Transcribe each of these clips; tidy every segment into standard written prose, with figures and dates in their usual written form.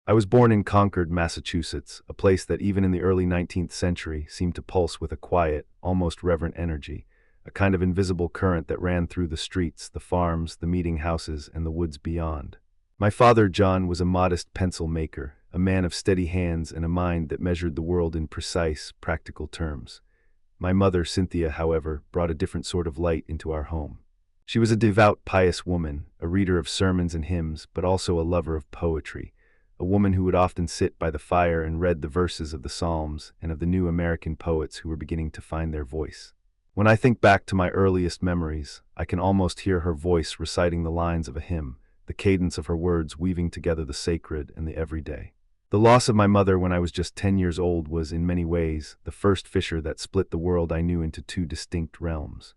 I was born in Concord, Massachusetts, a place that even in the early 19th century seemed to pulse with a quiet, almost reverent energy, a kind of invisible current that ran through the streets, the farms, the meeting houses, and the woods beyond. My father, John, was a modest pencil maker, a man of steady hands and a mind that measured the world in precise, practical terms. My mother, Cynthia, however, brought a different sort of light into our home. She was a devout, pious woman, a reader of sermons and hymns, but also a lover of poetry, a woman who would often sit by the fire and read the verses of the Psalms and of the new American poets who were beginning to find their voice. When I think back to my earliest memories, I can almost hear her voice reciting the lines of a hymn, the cadence of her words weaving together the sacred and the everyday. The loss of my mother when I was just 10 years old was, in many ways, the first fissure that split the world I knew into two distinct realms.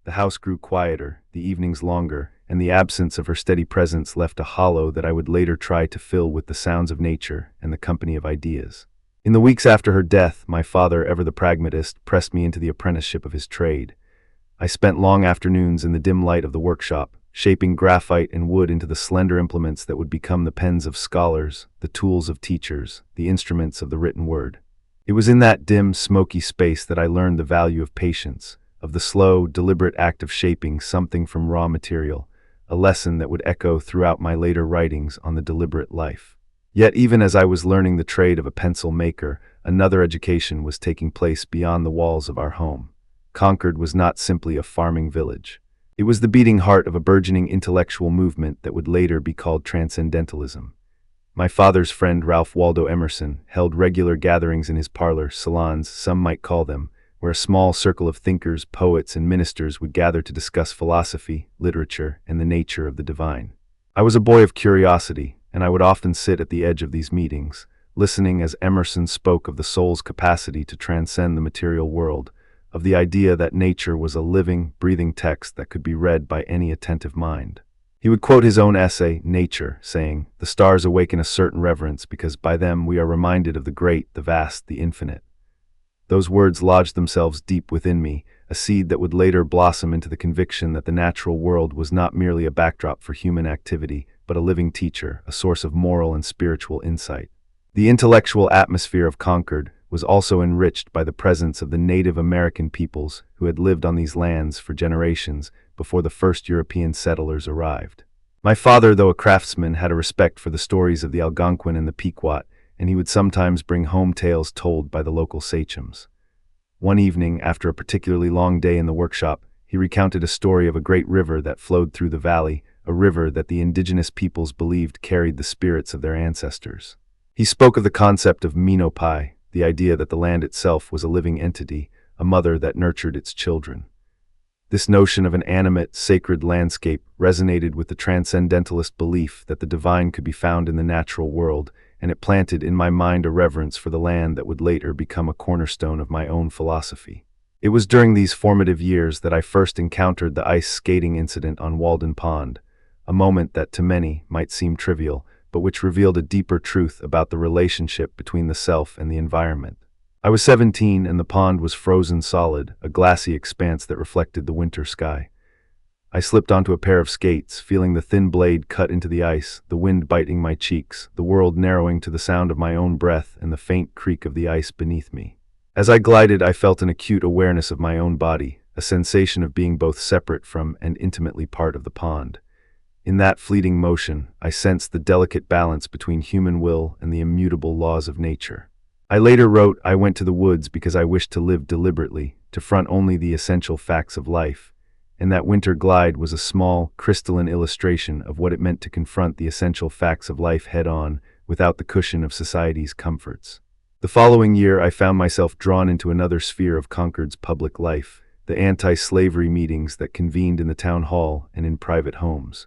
The house grew quieter, the evenings longer, and the absence of her steady presence left a hollow that I would later try to fill with the sounds of nature and the company of ideas. In the weeks after her death, my father, ever the pragmatist, pressed me into the apprenticeship of his trade. I spent long afternoons in the dim light of the workshop, shaping graphite and wood into the slender implements that would become the pens of scholars, the tools of teachers, the instruments of the written word. It was in that dim, smoky space that I learned the value of patience, of the slow, deliberate act of shaping something from raw material, a lesson that would echo throughout my later writings on the deliberate life. Yet even as I was learning the trade of a pencil maker, another education was taking place beyond the walls of our home. Concord was not simply a farming village. It was the beating heart of a burgeoning intellectual movement that would later be called Transcendentalism. My father's friend Ralph Waldo Emerson held regular gatherings in his parlor, salons some might call them, where a small circle of thinkers, poets, and ministers would gather to discuss philosophy, literature, and the nature of the divine. I was a boy of curiosity, and I would often sit at the edge of these meetings, listening as Emerson spoke of the soul's capacity to transcend the material world, of the idea that nature was a living, breathing text that could be read by any attentive mind. He would quote his own essay, Nature, saying, "The stars awaken a certain reverence because by them we are reminded of the great, the vast, the infinite." Those words lodged themselves deep within me, a seed that would later blossom into the conviction that the natural world was not merely a backdrop for human activity, but a living teacher, a source of moral and spiritual insight. The intellectual atmosphere of Concord was also enriched by the presence of the Native American peoples who had lived on these lands for generations before the first European settlers arrived. My father, though a craftsman, had a respect for the stories of the Algonquin and the Pequot, and he would sometimes bring home tales told by the local sachems. One evening, after a particularly long day in the workshop, he recounted a story of a great river that flowed through the valley, a river that the indigenous peoples believed carried the spirits of their ancestors. He spoke of the concept of Minopai, the idea that the land itself was a living entity, a mother that nurtured its children. This notion of an animate, sacred landscape resonated with the Transcendentalist belief that the divine could be found in the natural world, and it planted in my mind a reverence for the land that would later become a cornerstone of my own philosophy. It was during these formative years that I first encountered the ice skating incident on Walden Pond, a moment that to many might seem trivial, but which revealed a deeper truth about the relationship between the self and the environment. I was 17 and the pond was frozen solid, a glassy expanse that reflected the winter sky. I slipped onto a pair of skates, feeling the thin blade cut into the ice, the wind biting my cheeks, the world narrowing to the sound of my own breath and the faint creak of the ice beneath me. As I glided, I felt an acute awareness of my own body, a sensation of being both separate from and intimately part of the pond. In that fleeting motion, I sensed the delicate balance between human will and the immutable laws of nature. I later wrote, "I went to the woods because I wished to live deliberately, to front only the essential facts of life," and that winter glide was a small, crystalline illustration of what it meant to confront the essential facts of life head-on, without the cushion of society's comforts. The following year, I found myself drawn into another sphere of Concord's public life, the anti-slavery meetings that convened in the town hall and in private homes.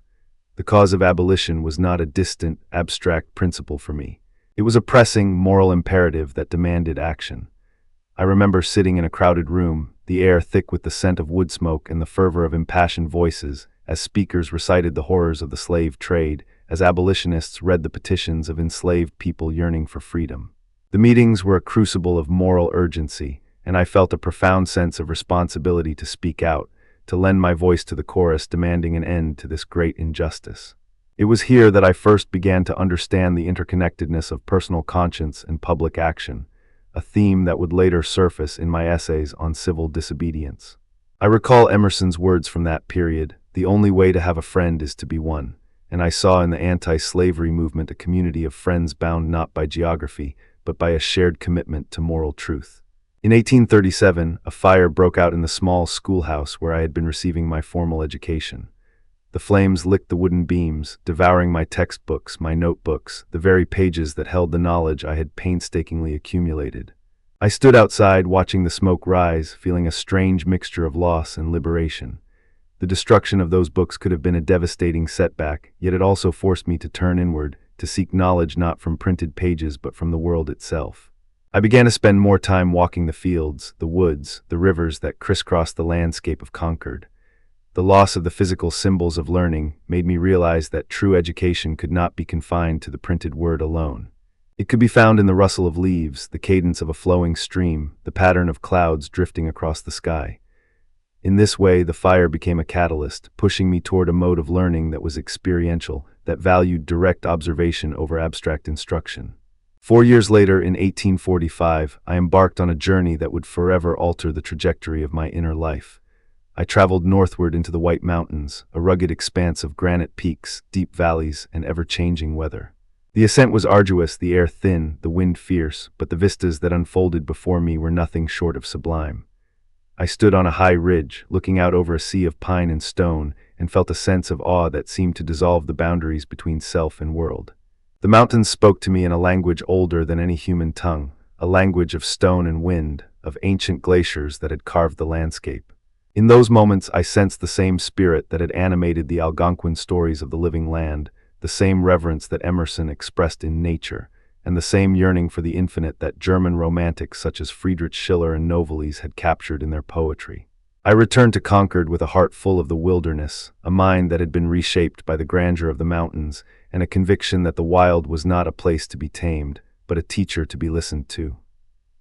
The cause of abolition was not a distant, abstract principle for me. It was a pressing, moral imperative that demanded action. I remember sitting in a crowded room, the air thick with the scent of wood smoke and the fervor of impassioned voices, as speakers recited the horrors of the slave trade, as abolitionists read the petitions of enslaved people yearning for freedom. The meetings were a crucible of moral urgency, and I felt a profound sense of responsibility to speak out, to lend my voice to the chorus demanding an end to this great injustice. It was here that I first began to understand the interconnectedness of personal conscience and public action, a theme that would later surface in my essays on civil disobedience. I recall Emerson's words from that period: "The only way to have a friend is to be one," and I saw in the anti-slavery movement a community of friends bound not by geography, but by a shared commitment to moral truth. In 1837, a fire broke out in the small schoolhouse where I had been receiving my formal education. The flames licked the wooden beams, devouring my textbooks, my notebooks, the very pages that held the knowledge I had painstakingly accumulated. I stood outside, watching the smoke rise, feeling a strange mixture of loss and liberation. The destruction of those books could have been a devastating setback, yet it also forced me to turn inward, to seek knowledge not from printed pages but from the world itself. I began to spend more time walking the fields, the woods, the rivers that crisscrossed the landscape of Concord. The loss of the physical symbols of learning made me realize that true education could not be confined to the printed word alone. It could be found in the rustle of leaves, the cadence of a flowing stream, the pattern of clouds drifting across the sky. In this way, the fire became a catalyst, pushing me toward a mode of learning that was experiential, that valued direct observation over abstract instruction. 4 years later, in 1845, I embarked on a journey that would forever alter the trajectory of my inner life. I traveled northward into the White Mountains, a rugged expanse of granite peaks, deep valleys, and ever-changing weather. The ascent was arduous, the air thin, the wind fierce, but the vistas that unfolded before me were nothing short of sublime. I stood on a high ridge, looking out over a sea of pine and stone, and felt a sense of awe that seemed to dissolve the boundaries between self and world. The mountains spoke to me in a language older than any human tongue, a language of stone and wind, of ancient glaciers that had carved the landscape. In those moments, I sensed the same spirit that had animated the Algonquin stories of the living land, the same reverence that Emerson expressed in nature, and the same yearning for the infinite that German romantics such as Friedrich Schiller and Novalis had captured in their poetry. I returned to Concord with a heart full of the wilderness, a mind that had been reshaped by the grandeur of the mountains, and a conviction that the wild was not a place to be tamed, but a teacher to be listened to.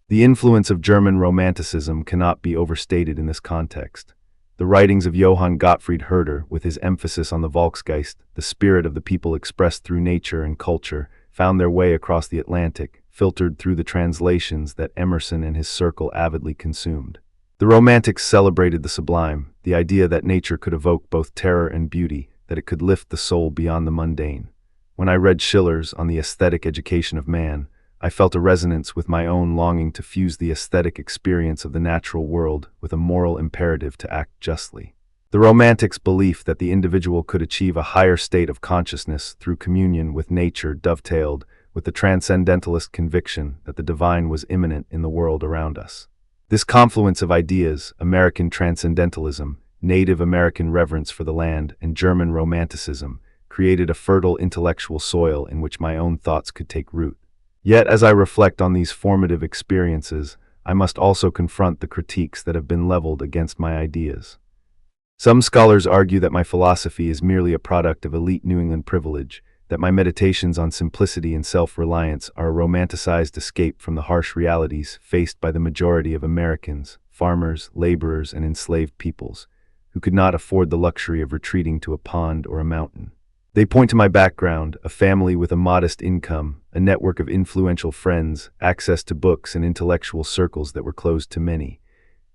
The influence of German Romanticism cannot be overstated in this context. The writings of Johann Gottfried Herder, with his emphasis on the Volksgeist, the spirit of the people expressed through nature and culture, found their way across the Atlantic, filtered through the translations that Emerson and his circle avidly consumed. The Romantics celebrated the sublime, the idea that nature could evoke both terror and beauty, that it could lift the soul beyond the mundane. When I read Schiller's On the Aesthetic Education of Man, I felt a resonance with my own longing to fuse the aesthetic experience of the natural world with a moral imperative to act justly. The Romantics' belief that the individual could achieve a higher state of consciousness through communion with nature dovetailed with the Transcendentalist conviction that the divine was immanent in the world around us. This confluence of ideas, American Transcendentalism, Native American reverence for the land, and German Romanticism, created a fertile intellectual soil in which my own thoughts could take root. Yet, as I reflect on these formative experiences, I must also confront the critiques that have been leveled against my ideas. Some scholars argue that my philosophy is merely a product of elite New England privilege, that my meditations on simplicity and self-reliance are a romanticized escape from the harsh realities faced by the majority of Americans, farmers, laborers, and enslaved peoples, who could not afford the luxury of retreating to a pond or a mountain. They point to my background, a family with a modest income, a network of influential friends, access to books and intellectual circles that were closed to many.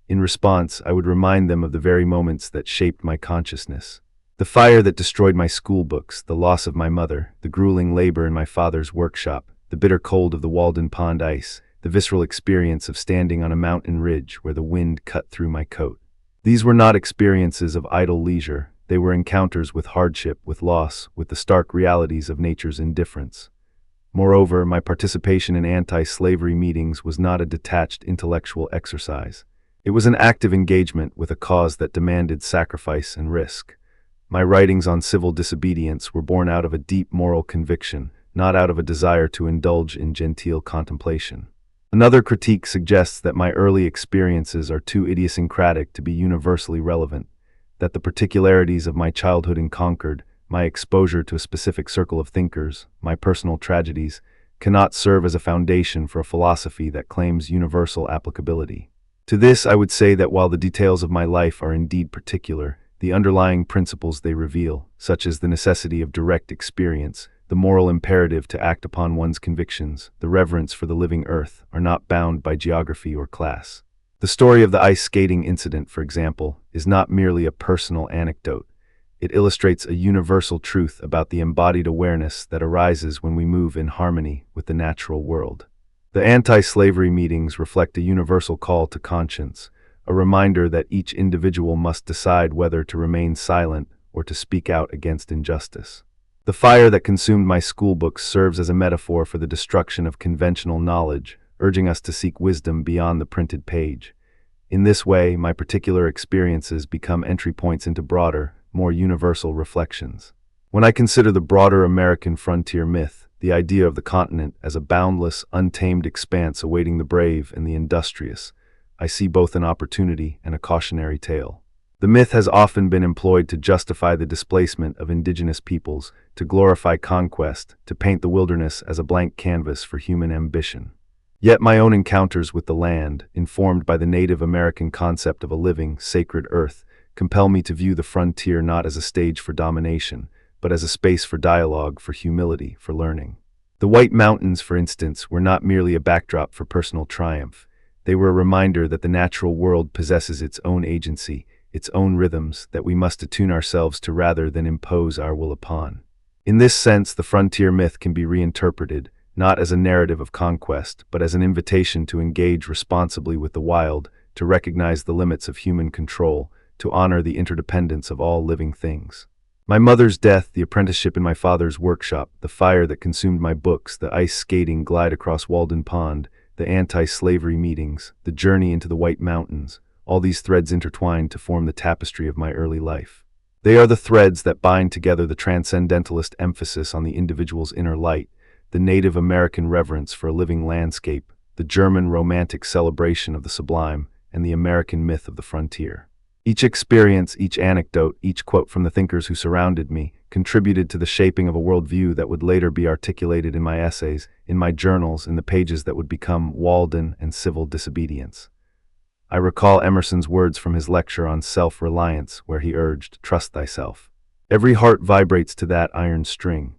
In response, I would remind them of the very moments that shaped my consciousness. The fire that destroyed my school books, the loss of my mother, the grueling labor in my father's workshop, the bitter cold of the Walden Pond ice, the visceral experience of standing on a mountain ridge where the wind cut through my coat. These were not experiences of idle leisure. They were encounters with hardship, with loss, with the stark realities of nature's indifference. Moreover, my participation in anti-slavery meetings was not a detached intellectual exercise. It was an active engagement with a cause that demanded sacrifice and risk. My writings on civil disobedience were born out of a deep moral conviction, not out of a desire to indulge in genteel contemplation. Another critique suggests that my early experiences are too idiosyncratic to be universally relevant, that the particularities of my childhood in Concord, my exposure to a specific circle of thinkers, my personal tragedies, cannot serve as a foundation for a philosophy that claims universal applicability. To this, I would say that while the details of my life are indeed particular, the underlying principles they reveal, such as the necessity of direct experience, the moral imperative to act upon one's convictions, the reverence for the living earth, are not bound by geography or class. The story of the ice skating incident, for example, is not merely a personal anecdote. It illustrates a universal truth about the embodied awareness that arises when we move in harmony with the natural world. The anti-slavery meetings reflect a universal call to conscience, a reminder that each individual must decide whether to remain silent or to speak out against injustice. The fire that consumed my school books serves as a metaphor for the destruction of conventional knowledge, urging us to seek wisdom beyond the printed page. In this way, my particular experiences become entry points into broader, more universal reflections. When I consider the broader American frontier myth, the idea of the continent as a boundless, untamed expanse awaiting the brave and the industrious, I see both an opportunity and a cautionary tale. The myth has often been employed to justify the displacement of indigenous peoples, to glorify conquest, to paint the wilderness as a blank canvas for human ambition. Yet my own encounters with the land, informed by the Native American concept of a living, sacred earth, compel me to view the frontier not as a stage for domination, but as a space for dialogue, for humility, for learning. The White Mountains, for instance, were not merely a backdrop for personal triumph. They were a reminder that the natural world possesses its own agency, its own rhythms, that we must attune ourselves to rather than impose our will upon. In this sense, the frontier myth can be reinterpreted, not as a narrative of conquest, but as an invitation to engage responsibly with the wild, to recognize the limits of human control, to honor the interdependence of all living things. My mother's death, the apprenticeship in my father's workshop, the fire that consumed my books, the ice skating glide across Walden Pond, the anti-slavery meetings, the journey into the White Mountains, all these threads intertwined to form the tapestry of my early life. They are the threads that bind together the Transcendentalist emphasis on the individual's inner light, the Native American reverence for a living landscape, the German romantic celebration of the sublime, and the American myth of the frontier. Each experience, each anecdote, each quote from the thinkers who surrounded me contributed to the shaping of a worldview that would later be articulated in my essays, in my journals, in the pages that would become Walden and Civil Disobedience. I recall Emerson's words from his lecture on Self-reliance, where he urged, "Trust thyself. Every heart vibrates to that iron string."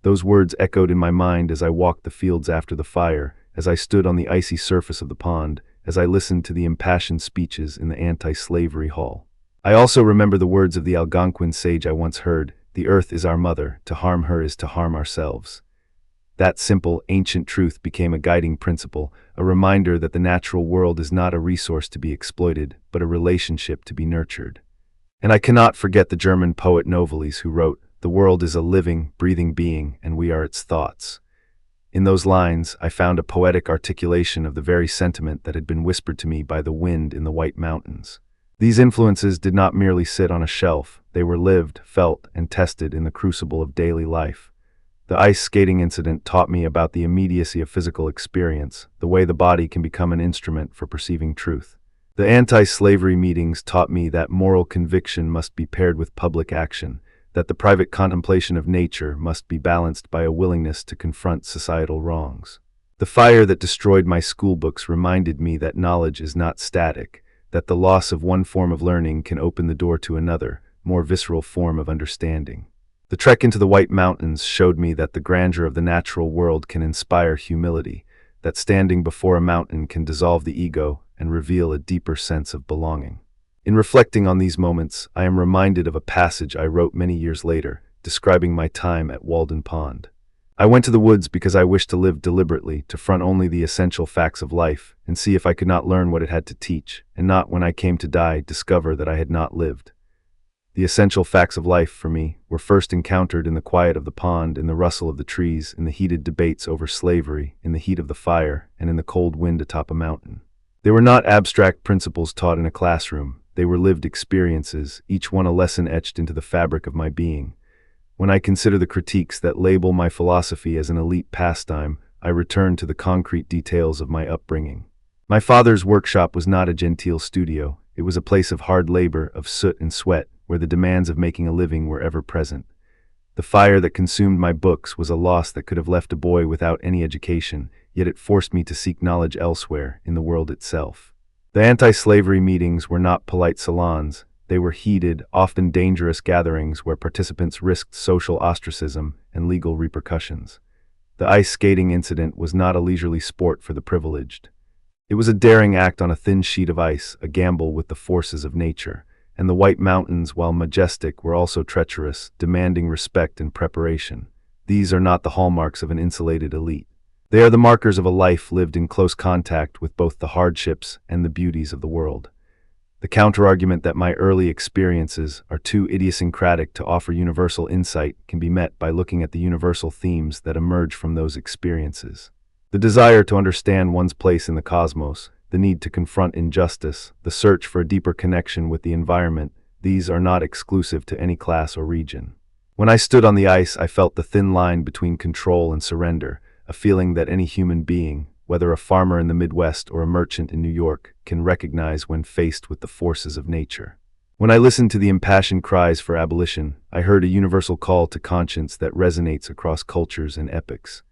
Those words echoed in my mind as I walked the fields after the fire, as I stood on the icy surface of the pond, as I listened to the impassioned speeches in the anti-slavery hall. I also remember the words of the Algonquin sage I once heard, "The earth is our mother, to harm her is to harm ourselves." That simple, ancient truth became a guiding principle, a reminder that the natural world is not a resource to be exploited, but a relationship to be nurtured. And I cannot forget the German poet Novalis, who wrote, "The world is a living, breathing being, and we are its thoughts." In those lines, I found a poetic articulation of the very sentiment that had been whispered to me by the wind in the White Mountains. These influences did not merely sit on a shelf, they were lived, felt, and tested in the crucible of daily life. The ice skating incident taught me about the immediacy of physical experience, the way the body can become an instrument for perceiving truth. The anti-slavery meetings taught me that moral conviction must be paired with public action, that the private contemplation of nature must be balanced by a willingness to confront societal wrongs. The fire that destroyed my school books reminded me that knowledge is not static, that the loss of one form of learning can open the door to another, more visceral form of understanding. The trek into the White Mountains showed me that the grandeur of the natural world can inspire humility, that standing before a mountain can dissolve the ego and reveal a deeper sense of belonging. In reflecting on these moments, I am reminded of a passage I wrote many years later, describing my time at Walden Pond. I went to the woods because I wished to live deliberately, to front only the essential facts of life, and see if I could not learn what it had to teach, and not, when I came to die, discover that I had not lived. The essential facts of life, for me, were first encountered in the quiet of the pond, in the rustle of the trees, in the heated debates over slavery, in the heat of the fire, and in the cold wind atop a mountain. They were not abstract principles taught in a classroom. They were lived experiences, each one a lesson etched into the fabric of my being. When I consider the critiques that label my philosophy as an elite pastime, I return to the concrete details of my upbringing. My father's workshop was not a genteel studio. It was a place of hard labor, of soot and sweat, where the demands of making a living were ever present. The fire that consumed my books was a loss that could have left a boy without any education, yet it forced me to seek knowledge elsewhere, in the world itself. The anti-slavery meetings were not polite salons. They were heated, often dangerous gatherings where participants risked social ostracism and legal repercussions. The ice skating incident was not a leisurely sport for the privileged. It was a daring act on a thin sheet of ice, a gamble with the forces of nature. And the White Mountains, while majestic, were also treacherous, demanding respect and preparation. These are not the hallmarks of an insulated elite. They are the markers of a life lived in close contact with both the hardships and the beauties of the world. The counterargument that my early experiences are too idiosyncratic to offer universal insight can be met by looking at the universal themes that emerge from those experiences. The desire to understand one's place in the cosmos, the need to confront injustice, the search for a deeper connection with the environment, these are not exclusive to any class or region. When I stood on the ice, I felt the thin line between control and surrender, a feeling that any human being, whether a farmer in the Midwest or a merchant in New York, can recognize when faced with the forces of nature. When I listened to the impassioned cries for abolition, I heard a universal call to conscience that resonates across cultures and epochs.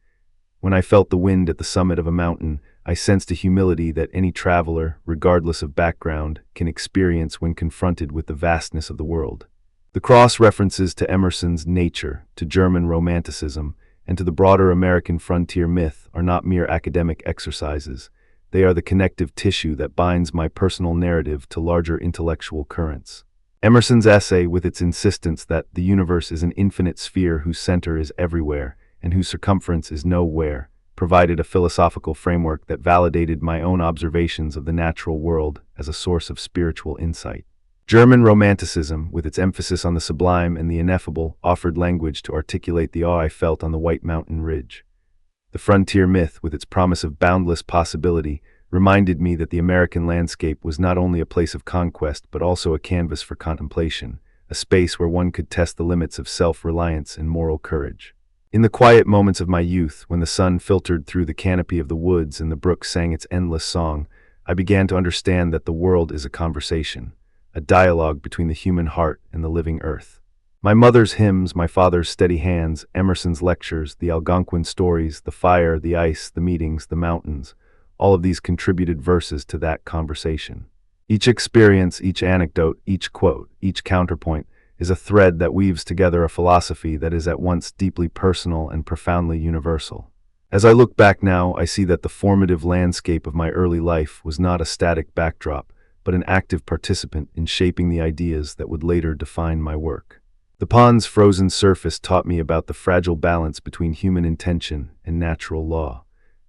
When I felt the wind at the summit of a mountain, I sensed a humility that any traveler, regardless of background, can experience when confronted with the vastness of the world. The cross references to Emerson's Nature, to German Romanticism, and to the broader American frontier myth are not mere academic exercises. They are the connective tissue that binds my personal narrative to larger intellectual currents. Emerson's essay, with its insistence that the universe is an infinite sphere whose center is everywhere, and whose circumference is nowhere, provided a philosophical framework that validated my own observations of the natural world as a source of spiritual insight. German Romanticism, with its emphasis on the sublime and the ineffable, offered language to articulate the awe I felt on the White Mountain Ridge. The frontier myth, with its promise of boundless possibility, reminded me that the American landscape was not only a place of conquest but also a canvas for contemplation, a space where one could test the limits of self-reliance and moral courage. In the quiet moments of my youth, when the sun filtered through the canopy of the woods and the brook sang its endless song, I began to understand that the world is a conversation, a dialogue between the human heart and the living earth. My mother's hymns, my father's steady hands, Emerson's lectures, the Algonquin stories, the fire, the ice, the meetings, the mountains, all of these contributed verses to that conversation. Each experience, each anecdote, each quote, each counterpoint, is a thread that weaves together a philosophy that is at once deeply personal and profoundly universal. As I look back now, I see that the formative landscape of my early life was not a static backdrop, but an active participant in shaping the ideas that would later define my work. The pond's frozen surface taught me about the fragile balance between human intention and natural law.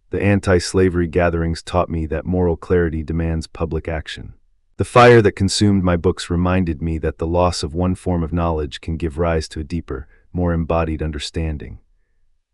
The anti-slavery gatherings taught me that moral clarity demands public action. The fire that consumed my books reminded me that the loss of one form of knowledge can give rise to a deeper, more embodied understanding.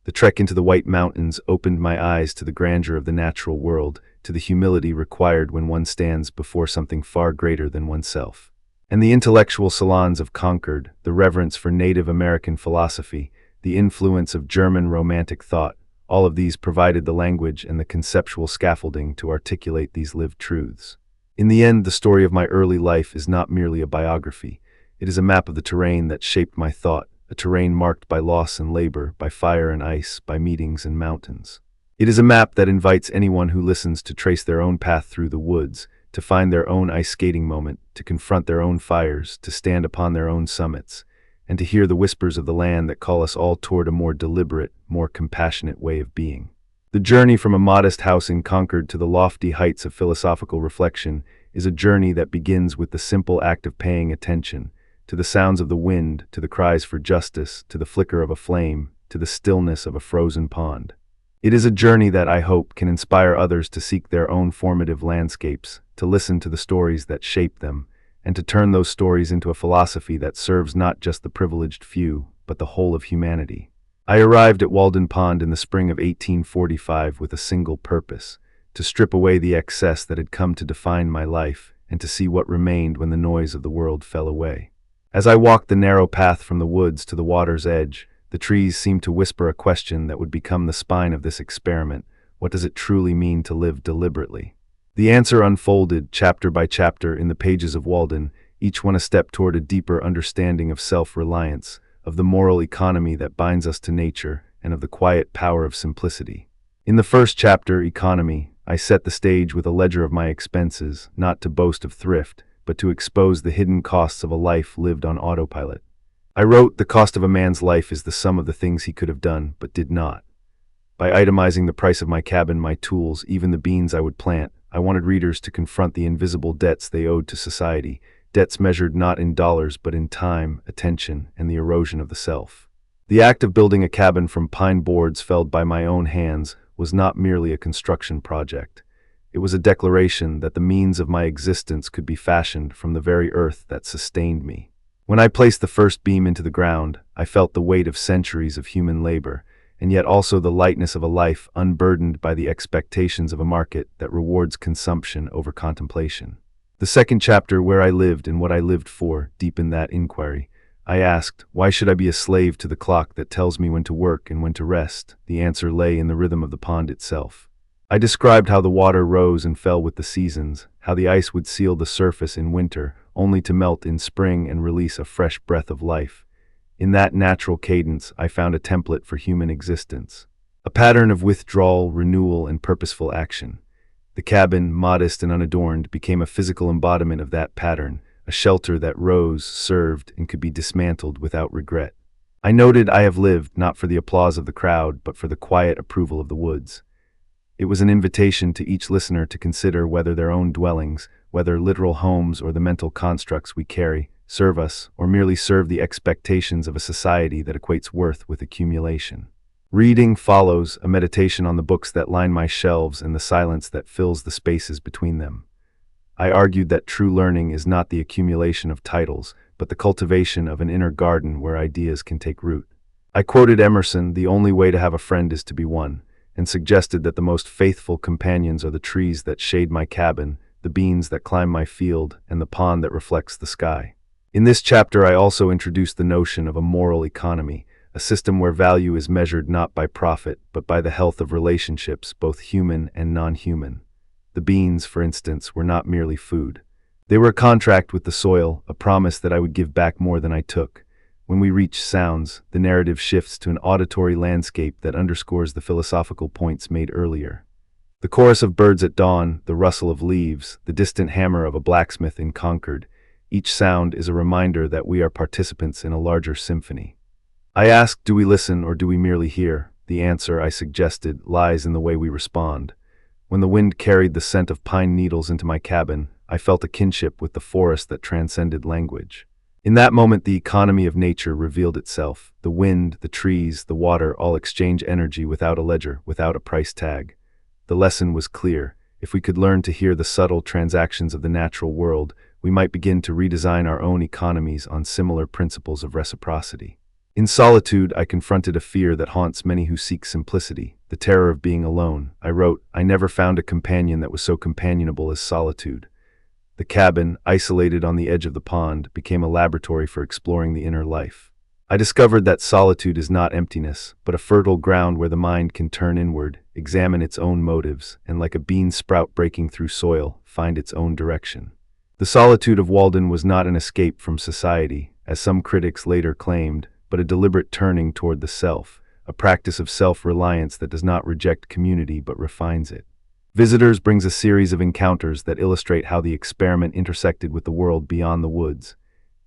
The trek into the White Mountains opened my eyes to the grandeur of the natural world, to the humility required when one stands before something far greater than oneself. And the intellectual salons of Concord, the reverence for Native American philosophy, the influence of German Romantic thought, all of these provided the language and the conceptual scaffolding to articulate these lived truths. In the end, the story of my early life is not merely a biography. It is a map of the terrain that shaped my thought, a terrain marked by loss and labor, by fire and ice, by meetings and mountains. It is a map that invites anyone who listens to trace their own path through the woods, to find their own ice skating moment, to confront their own fires, to stand upon their own summits, and to hear the whispers of the land that call us all toward a more deliberate, more compassionate way of being. The journey from a modest house in Concord to the lofty heights of philosophical reflection is a journey that begins with the simple act of paying attention, to the sounds of the wind, to the cries for justice, to the flicker of a flame, to the stillness of a frozen pond. It is a journey that I hope can inspire others to seek their own formative landscapes, to listen to the stories that shape them, and to turn those stories into a philosophy that serves not just the privileged few, but the whole of humanity. I arrived at Walden Pond in the spring of 1845 with a single purpose: to strip away the excess that had come to define my life, and to see what remained when the noise of the world fell away. As I walked the narrow path from the woods to the water's edge, the trees seemed to whisper a question that would become the spine of this experiment: what does it truly mean to live deliberately? The answer unfolded, chapter by chapter, in the pages of Walden, each one a step toward a deeper understanding of self-reliance, of the moral economy that binds us to nature, and of the quiet power of simplicity. In the first chapter, Economy, I set the stage with a ledger of my expenses, not to boast of thrift, but to expose the hidden costs of a life lived on autopilot. I wrote, "The cost of a man's life is the sum of the things he could have done, but did not." By itemizing the price of my cabin, my tools, even the beans I would plant, I wanted readers to confront the invisible debts they owed to society, debts measured not in dollars but in time, attention, and the erosion of the self. The act of building a cabin from pine boards felled by my own hands was not merely a construction project. It was a declaration that the means of my existence could be fashioned from the very earth that sustained me. When I placed the first beam into the ground, I felt the weight of centuries of human labor, and yet also the lightness of a life unburdened by the expectations of a market that rewards consumption over contemplation. The second chapter, Where I Lived and What I Lived For, deepened that inquiry. I asked, why should I be a slave to the clock that tells me when to work and when to rest? The answer lay in the rhythm of the pond itself. I described how the water rose and fell with the seasons, how the ice would seal the surface in winter, only to melt in spring and release a fresh breath of life. In that natural cadence, I found a template for human existence, a pattern of withdrawal, renewal, and purposeful action. The cabin, modest and unadorned, became a physical embodiment of that pattern, a shelter that rose, served, and could be dismantled without regret. I noted, I have lived not for the applause of the crowd, but for the quiet approval of the woods. It was an invitation to each listener to consider whether their own dwellings, whether literal homes or the mental constructs we carry, serve us, or merely serve the expectations of a society that equates worth with accumulation. Reading follows, a meditation on the books that line my shelves and the silence that fills the spaces between them. I argued that true learning is not the accumulation of titles, but the cultivation of an inner garden where ideas can take root. I quoted Emerson, "The only way to have a friend is to be one," and suggested that the most faithful companions are the trees that shade my cabin, the beans that climb my field, and the pond that reflects the sky. In this chapter, I also introduced the notion of a moral economy, a system where value is measured not by profit, but by the health of relationships, both human and non-human. The beans, for instance, were not merely food. They were a contract with the soil, a promise that I would give back more than I took. When we reach sounds, the narrative shifts to an auditory landscape that underscores the philosophical points made earlier. The chorus of birds at dawn, the rustle of leaves, the distant hammer of a blacksmith in Concord, each sound is a reminder that we are participants in a larger symphony. I asked, do we listen or do we merely hear? The answer, I suggested, lies in the way we respond. When the wind carried the scent of pine needles into my cabin, I felt a kinship with the forest that transcended language. In that moment, the economy of nature revealed itself. The wind, the trees, the water all exchange energy without a ledger, without a price tag. The lesson was clear. If we could learn to hear the subtle transactions of the natural world, we might begin to redesign our own economies on similar principles of reciprocity. In solitude, I confronted a fear that haunts many who seek simplicity, the terror of being alone. I wrote, I never found a companion that was so companionable as solitude. The cabin, isolated on the edge of the pond, became a laboratory for exploring the inner life. I discovered that solitude is not emptiness, but a fertile ground where the mind can turn inward, examine its own motives, and like a bean sprout breaking through soil, find its own direction. The solitude of Walden was not an escape from society, as some critics later claimed, but a deliberate turning toward the self, a practice of self-reliance that does not reject community but refines it. Visitors brings a series of encounters that illustrate how the experiment intersected with the world beyond the woods.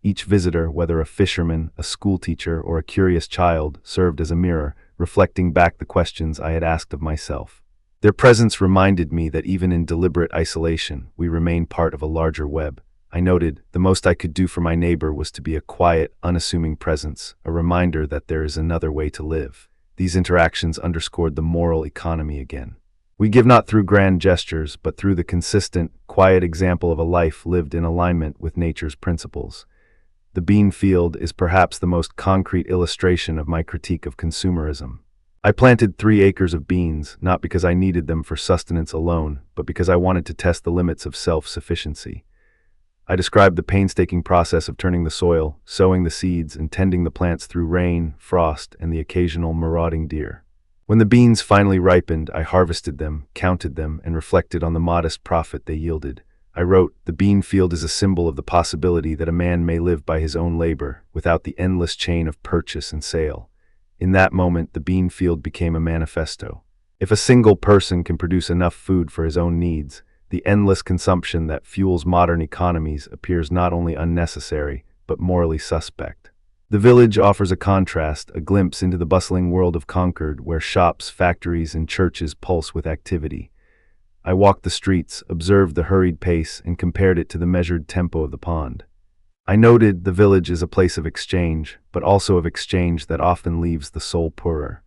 Each visitor, whether a fisherman, a schoolteacher, or a curious child, served as a mirror, reflecting back the questions I had asked of myself. Their presence reminded me that even in deliberate isolation, we remain part of a larger web. I noted, the most I could do for my neighbor was to be a quiet, unassuming presence, a reminder that there is another way to live. These interactions underscored the moral economy again. We give not through grand gestures, but through the consistent, quiet example of a life lived in alignment with nature's principles. The bean field is perhaps the most concrete illustration of my critique of consumerism. I planted 3 acres of beans, not because I needed them for sustenance alone, but because I wanted to test the limits of self-sufficiency. I described the painstaking process of turning the soil, sowing the seeds, and tending the plants through rain, frost, and the occasional marauding deer. When the beans finally ripened, I harvested them, counted them, and reflected on the modest profit they yielded. I wrote, the bean field is a symbol of the possibility that a man may live by his own labor, without the endless chain of purchase and sale. In that moment, the bean field became a manifesto. If a single person can produce enough food for his own needs, The endless consumption that fuels modern economies appears not only unnecessary, but morally suspect. The village offers a contrast, a glimpse into the bustling world of Concord, where shops, factories, and churches pulse with activity. I walked the streets, observed the hurried pace, and compared it to the measured tempo of the pond. I noted the village is a place of exchange, but also of exchange that often leaves the soul poorer.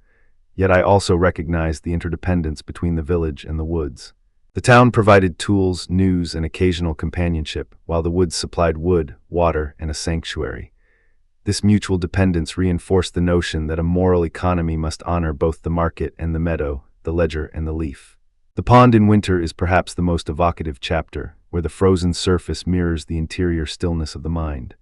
Yet I also recognized the interdependence between the village and the woods. The town provided tools, news, and occasional companionship, while the woods supplied wood, water, and a sanctuary. This mutual dependence reinforced the notion that a moral economy must honor both the market and the meadow, the ledger and the leaf. The pond in winter is perhaps the most evocative chapter, where the frozen surface mirrors the interior stillness of the mind.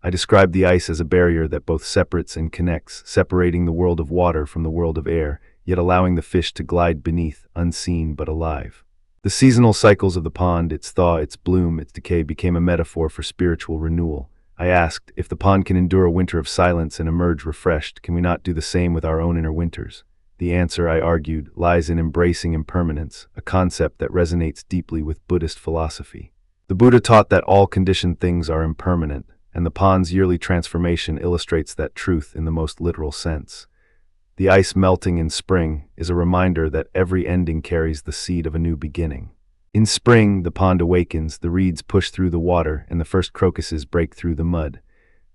I described the ice as a barrier that both separates and connects, separating the world of water from the world of air, yet allowing the fish to glide beneath, unseen but alive. The seasonal cycles of the pond, its thaw, its bloom, its decay, became a metaphor for spiritual renewal. I asked, if the pond can endure a winter of silence and emerge refreshed, can we not do the same with our own inner winters? The answer, I argued, lies in embracing impermanence, a concept that resonates deeply with Buddhist philosophy. The Buddha taught that all conditioned things are impermanent, and the pond's yearly transformation illustrates that truth in the most literal sense. The ice melting in spring is a reminder that every ending carries the seed of a new beginning. In spring, the pond awakens, the reeds push through the water, and the first crocuses break through the mud.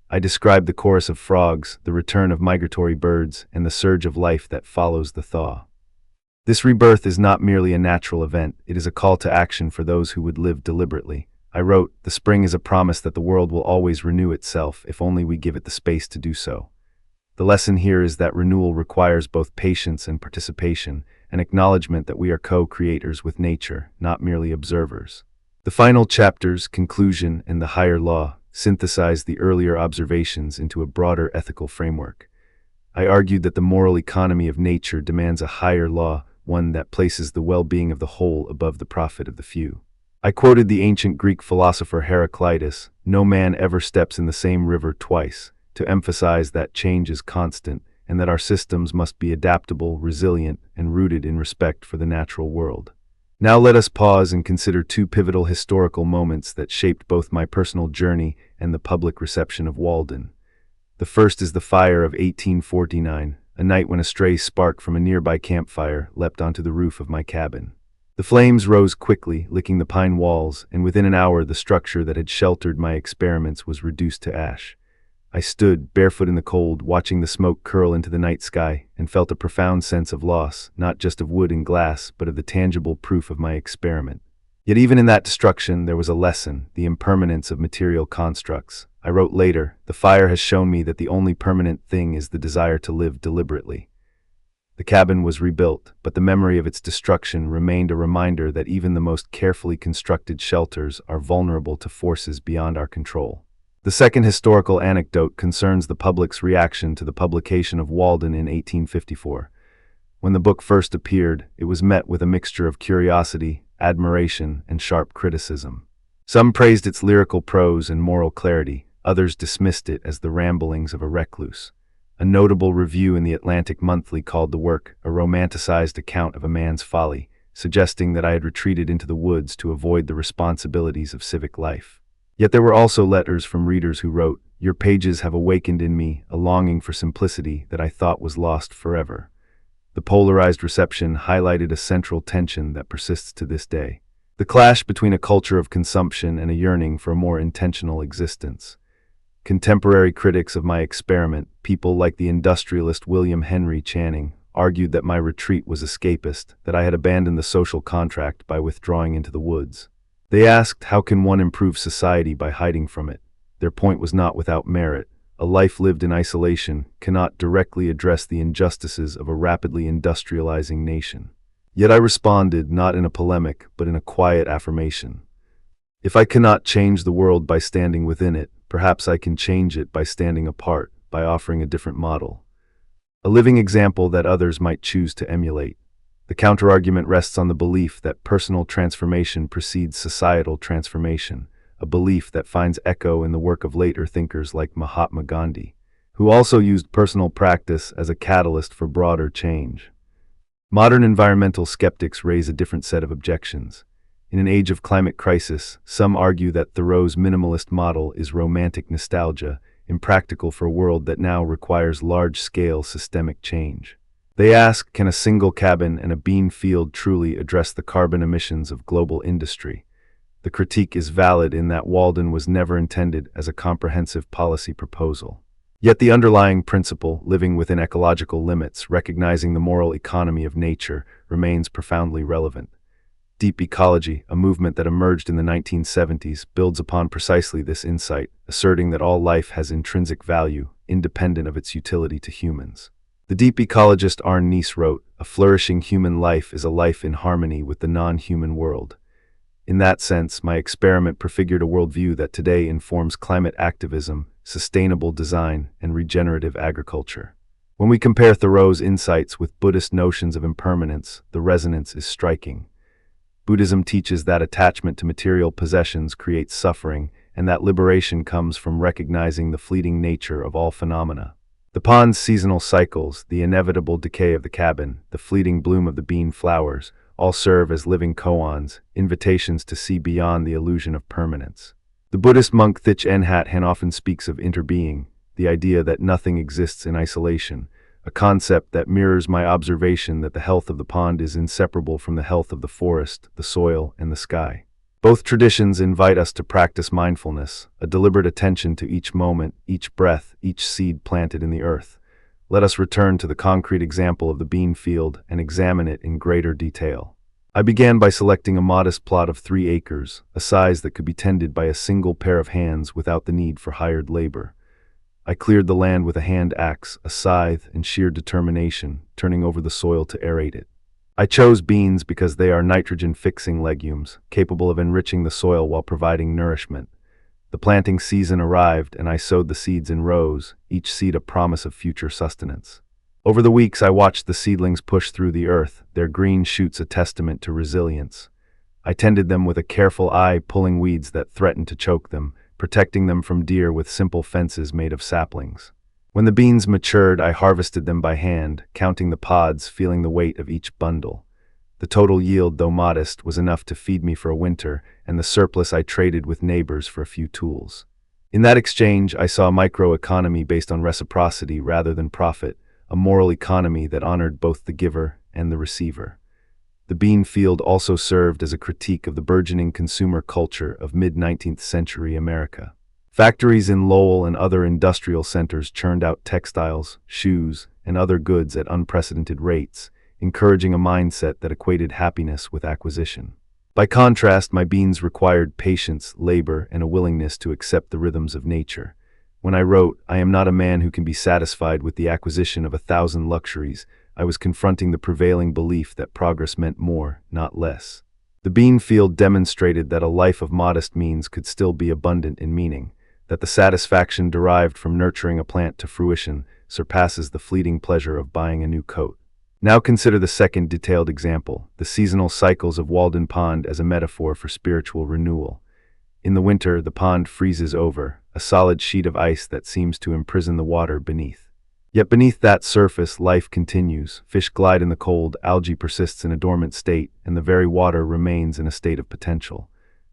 I described the chorus of frogs, the return of migratory birds, and the surge of life that follows the thaw. This rebirth is not merely a natural event, it is a call to action for those who would live deliberately. I wrote, the spring is a promise that the world will always renew itself if only we give it the space to do so. The lesson here is that renewal requires both patience and participation, an acknowledgement that we are co-creators with nature, not merely observers. The final chapters, conclusion, and the higher law, synthesize the earlier observations into a broader ethical framework. I argued that the moral economy of nature demands a higher law, one that places the well-being of the whole above the profit of the few. I quoted the ancient Greek philosopher Heraclitus, "No man ever steps in the same river twice," to emphasize that change is constant and that our systems must be adaptable, resilient, and rooted in respect for the natural world. Now let us pause and consider two pivotal historical moments that shaped both my personal journey and the public reception of Walden. The first is the fire of 1849, a night when a stray spark from a nearby campfire leapt onto the roof of my cabin. The flames rose quickly, licking the pine walls, and within an hour the structure that had sheltered my experiments was reduced to ash. I stood, barefoot in the cold, watching the smoke curl into the night sky, and felt a profound sense of loss, not just of wood and glass, but of the tangible proof of my experiment. Yet even in that destruction there was a lesson, the impermanence of material constructs. I wrote later, the fire has shown me that the only permanent thing is the desire to live deliberately. The cabin was rebuilt, but the memory of its destruction remained a reminder that even the most carefully constructed shelters are vulnerable to forces beyond our control. The second historical anecdote concerns the public's reaction to the publication of Walden in 1854. When the book first appeared, it was met with a mixture of curiosity, admiration, and sharp criticism. Some praised its lyrical prose and moral clarity, others dismissed it as the ramblings of a recluse. A notable review in the Atlantic Monthly called the work a romanticized account of a man's folly, suggesting that I had retreated into the woods to avoid the responsibilities of civic life. Yet there were also letters from readers who wrote, "Your pages have awakened in me a longing for simplicity that I thought was lost forever." The polarized reception highlighted a central tension that persists to this day. The clash between a culture of consumption and a yearning for a more intentional existence. Contemporary critics of my experiment, people like the industrialist William Henry Channing, argued that my retreat was escapist, that I had abandoned the social contract by withdrawing into the woods. They asked, how can one improve society by hiding from it? Their point was not without merit. A life lived in isolation cannot directly address the injustices of a rapidly industrializing nation. Yet I responded not in a polemic, but in a quiet affirmation. If I cannot change the world by standing within it, perhaps I can change it by standing apart, by offering a different model. A living example that others might choose to emulate. The counterargument rests on the belief that personal transformation precedes societal transformation, a belief that finds echo in the work of later thinkers like Mahatma Gandhi, who also used personal practice as a catalyst for broader change. Modern environmental skeptics raise a different set of objections. In an age of climate crisis, some argue that Thoreau's minimalist model is romantic nostalgia, impractical for a world that now requires large-scale systemic change. They ask, can a single cabin and a bean field truly address the carbon emissions of global industry? The critique is valid in that Walden was never intended as a comprehensive policy proposal. Yet the underlying principle, living within ecological limits, recognizing the moral economy of nature, remains profoundly relevant. Deep ecology, a movement that emerged in the 1970s, builds upon precisely this insight, asserting that all life has intrinsic value, independent of its utility to humans. The deep ecologist Arne Nies wrote, "A flourishing human life is a life in harmony with the non-human world." In that sense, my experiment prefigured a worldview that today informs climate activism, sustainable design, and regenerative agriculture. When we compare Thoreau's insights with Buddhist notions of impermanence, the resonance is striking. Buddhism teaches that attachment to material possessions creates suffering, and that liberation comes from recognizing the fleeting nature of all phenomena. The pond's seasonal cycles, the inevitable decay of the cabin, the fleeting bloom of the bean flowers, all serve as living koans, invitations to see beyond the illusion of permanence. The Buddhist monk Thich Nhat Hanh often speaks of interbeing, the idea that nothing exists in isolation, a concept that mirrors my observation that the health of the pond is inseparable from the health of the forest, the soil, and the sky. Both traditions invite us to practice mindfulness, a deliberate attention to each moment, each breath, each seed planted in the earth. Let us return to the concrete example of the bean field and examine it in greater detail. I began by selecting a modest plot of 3 acres, a size that could be tended by a single pair of hands without the need for hired labor. I cleared the land with a hand axe, a scythe, and sheer determination, turning over the soil to aerate it. I chose beans because they are nitrogen-fixing legumes, capable of enriching the soil while providing nourishment. The planting season arrived, and I sowed the seeds in rows, each seed a promise of future sustenance. Over the weeks, I watched the seedlings push through the earth, their green shoots a testament to resilience. I tended them with a careful eye, pulling weeds that threatened to choke them, protecting them from deer with simple fences made of saplings. When the beans matured, I harvested them by hand, counting the pods, feeling the weight of each bundle. The total yield, though modest, was enough to feed me for a winter, and the surplus I traded with neighbors for a few tools. In that exchange, I saw a microeconomy based on reciprocity rather than profit, a moral economy that honored both the giver and the receiver. The bean field also served as a critique of the burgeoning consumer culture of mid-19th century America. Factories in Lowell and other industrial centers churned out textiles, shoes, and other goods at unprecedented rates, encouraging a mindset that equated happiness with acquisition. By contrast, my beans required patience, labor, and a willingness to accept the rhythms of nature. When I wrote, "I am not a man who can be satisfied with the acquisition of 1,000 luxuries," I was confronting the prevailing belief that progress meant more, not less. The bean field demonstrated that a life of modest means could still be abundant in meaning, that the satisfaction derived from nurturing a plant to fruition surpasses the fleeting pleasure of buying a new coat. Now consider the second detailed example, the seasonal cycles of Walden Pond as a metaphor for spiritual renewal. In the winter, the pond freezes over, a solid sheet of ice that seems to imprison the water beneath. Yet beneath that surface, life continues. Fish glide in the cold, algae persists in a dormant state, and the very water remains in a state of potential.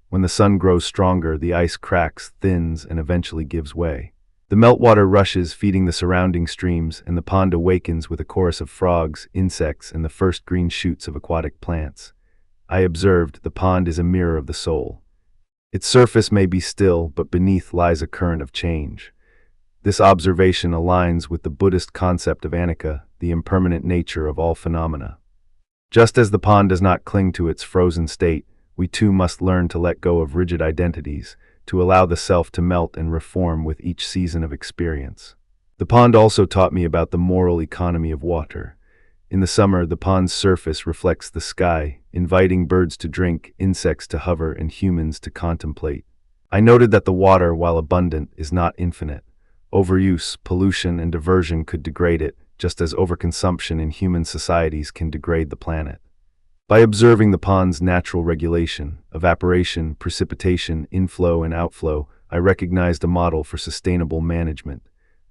When the sun grows stronger, the ice cracks, thins, and eventually gives way. The meltwater rushes, feeding the surrounding streams, and the pond awakens with a chorus of frogs, insects, and the first green shoots of aquatic plants. I observed, the pond is a mirror of the soul. Its surface may be still, but beneath lies a current of change. This observation aligns with the Buddhist concept of anicca, the impermanent nature of all phenomena. Just as the pond does not cling to its frozen state, we too must learn to let go of rigid identities, to allow the self to melt and reform with each season of experience. The pond also taught me about the moral economy of water. In the summer, the pond's surface reflects the sky, inviting birds to drink, insects to hover, and humans to contemplate. I noted that the water, while abundant, is not infinite. Overuse, pollution, and diversion could degrade it, just as overconsumption in human societies can degrade the planet. By observing the pond's natural regulation, evaporation, precipitation, inflow, and outflow, I recognized a model for sustainable management,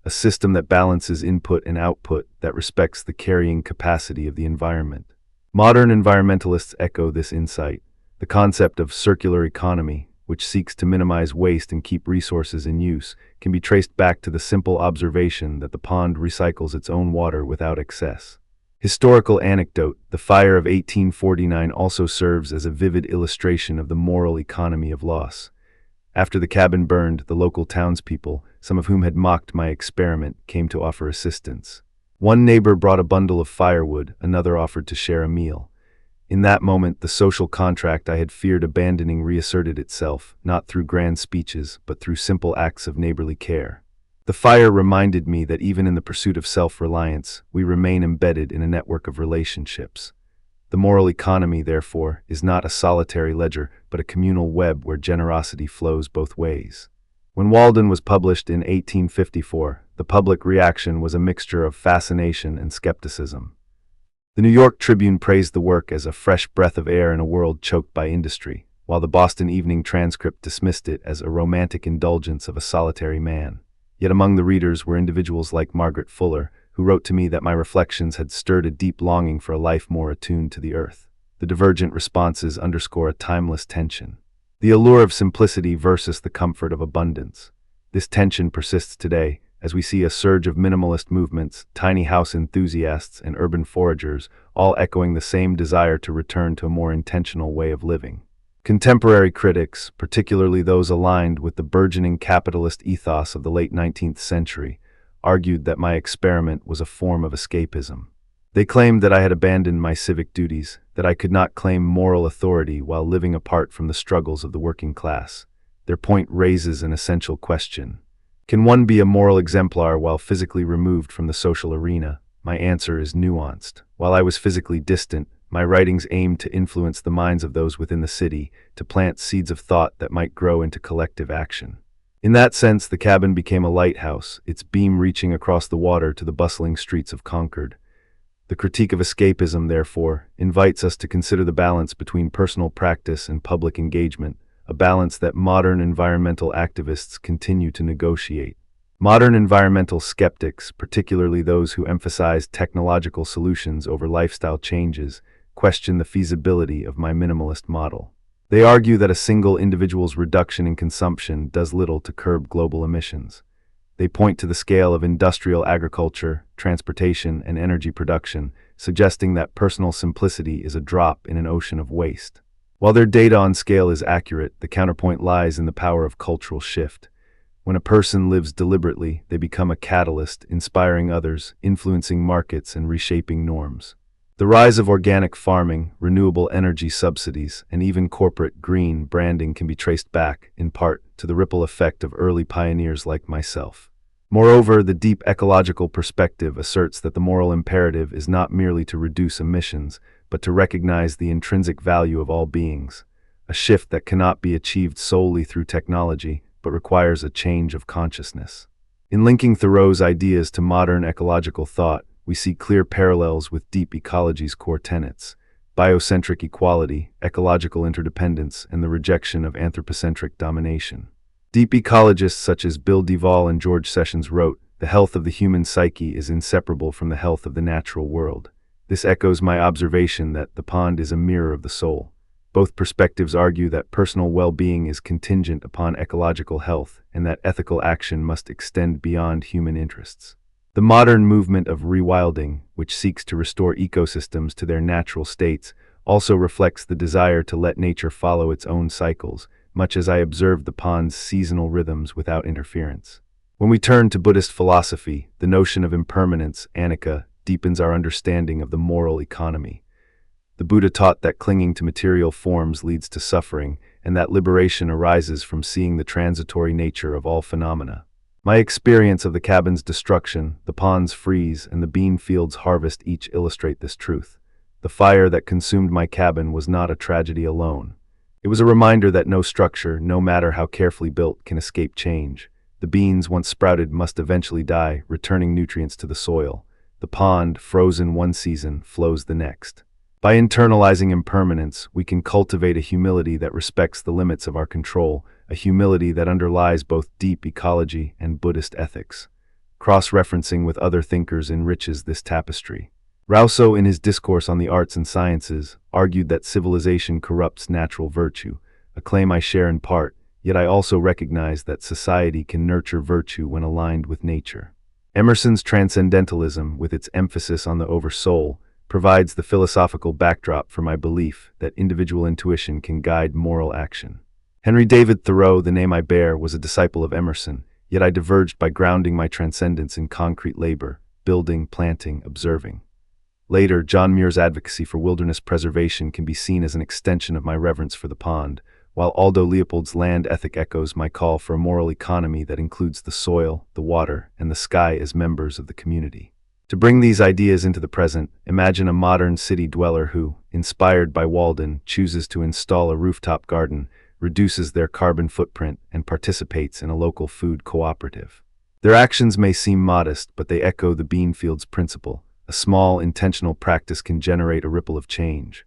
a system that balances input and output, that respects the carrying capacity of the environment. Modern environmentalists echo this insight. The concept of circular economy, which seeks to minimize waste and keep resources in use, can be traced back to the simple observation that the pond recycles its own water without excess. Historical anecdote: the fire of 1849 also serves as a vivid illustration of the moral economy of loss. After the cabin burned, the local townspeople, some of whom had mocked my experiment, came to offer assistance. One neighbor brought a bundle of firewood, another offered to share a meal. In that moment, the social contract I had feared abandoning reasserted itself, not through grand speeches, but through simple acts of neighborly care. The fire reminded me that even in the pursuit of self-reliance, we remain embedded in a network of relationships. The moral economy, therefore, is not a solitary ledger, but a communal web where generosity flows both ways. When Walden was published in 1854, the public reaction was a mixture of fascination and skepticism. The New York Tribune praised the work as a fresh breath of air in a world choked by industry, while the Boston Evening Transcript dismissed it as a romantic indulgence of a solitary man. Yet among the readers were individuals like Margaret Fuller, who wrote to me that my reflections had stirred a deep longing for a life more attuned to the earth. The divergent responses underscore a timeless tension. The allure of simplicity versus the comfort of abundance. This tension persists today, as we see a surge of minimalist movements, tiny house enthusiasts, and urban foragers, all echoing the same desire to return to a more intentional way of living. Contemporary critics, particularly those aligned with the burgeoning capitalist ethos of the late 19th century, argued that my experiment was a form of escapism. They claimed that I had abandoned my civic duties, that I could not claim moral authority while living apart from the struggles of the working class. Their point raises an essential question. Can one be a moral exemplar while physically removed from the social arena? My answer is nuanced. While I was physically distant, my writings aimed to influence the minds of those within the city, to plant seeds of thought that might grow into collective action. In that sense, the cabin became a lighthouse, its beam reaching across the water to the bustling streets of Concord. The critique of escapism, therefore, invites us to consider the balance between personal practice and public engagement, a balance that modern environmental activists continue to negotiate. Modern environmental skeptics, particularly those who emphasize technological solutions over lifestyle changes, question the feasibility of my minimalist model. They argue that a single individual's reduction in consumption does little to curb global emissions. They point to the scale of industrial agriculture, transportation, and energy production, suggesting that personal simplicity is a drop in an ocean of waste. While their data on scale is accurate, the counterpoint lies in the power of cultural shift. When a person lives deliberately, they become a catalyst, inspiring others, influencing markets, and reshaping norms. The rise of organic farming, renewable energy subsidies, and even corporate green branding can be traced back, in part, to the ripple effect of early pioneers like myself. Moreover, the deep ecological perspective asserts that the moral imperative is not merely to reduce emissions, but to recognize the intrinsic value of all beings, a shift that cannot be achieved solely through technology, but requires a change of consciousness. In linking Thoreau's ideas to modern ecological thought, we see clear parallels with deep ecology's core tenets: biocentric equality, ecological interdependence, and the rejection of anthropocentric domination. Deep ecologists such as Bill Duvall and George Sessions wrote, "The health of the human psyche is inseparable from the health of the natural world." This echoes my observation that the pond is a mirror of the soul. Both perspectives argue that personal well-being is contingent upon ecological health, and that ethical action must extend beyond human interests. The modern movement of rewilding, which seeks to restore ecosystems to their natural states, also reflects the desire to let nature follow its own cycles, much as I observed the pond's seasonal rhythms without interference. When we turn to Buddhist philosophy, the notion of impermanence, anicca, deepens our understanding of the moral economy. The Buddha taught that clinging to material forms leads to suffering, and that liberation arises from seeing the transitory nature of all phenomena. My experience of the cabin's destruction, the pond's freeze, and the bean field's harvest each illustrate this truth. The fire that consumed my cabin was not a tragedy alone. It was a reminder that no structure, no matter how carefully built, can escape change. The beans, once sprouted, must eventually die, returning nutrients to the soil. The pond, frozen one season, flows the next. By internalizing impermanence, we can cultivate a humility that respects the limits of our control, a humility that underlies both deep ecology and Buddhist ethics. Cross-referencing with other thinkers enriches this tapestry. Rousseau, in his discourse on the arts and sciences, argued that civilization corrupts natural virtue, a claim I share in part, yet I also recognize that society can nurture virtue when aligned with nature. Emerson's Transcendentalism, with its emphasis on the oversoul, provides the philosophical backdrop for my belief that individual intuition can guide moral action. Henry David Thoreau, the name I bear, was a disciple of Emerson, yet I diverged by grounding my transcendence in concrete labor, building, planting, observing. Later, John Muir's advocacy for wilderness preservation can be seen as an extension of my reverence for the pond, while Aldo Leopold's land ethic echoes my call for a moral economy that includes the soil, the water, and the sky as members of the community. To bring these ideas into the present, imagine a modern city dweller who, inspired by Walden, chooses to install a rooftop garden, reduces their carbon footprint, and participates in a local food cooperative. Their actions may seem modest, but they echo the Beanfield's principle. A small, intentional practice can generate a ripple of change.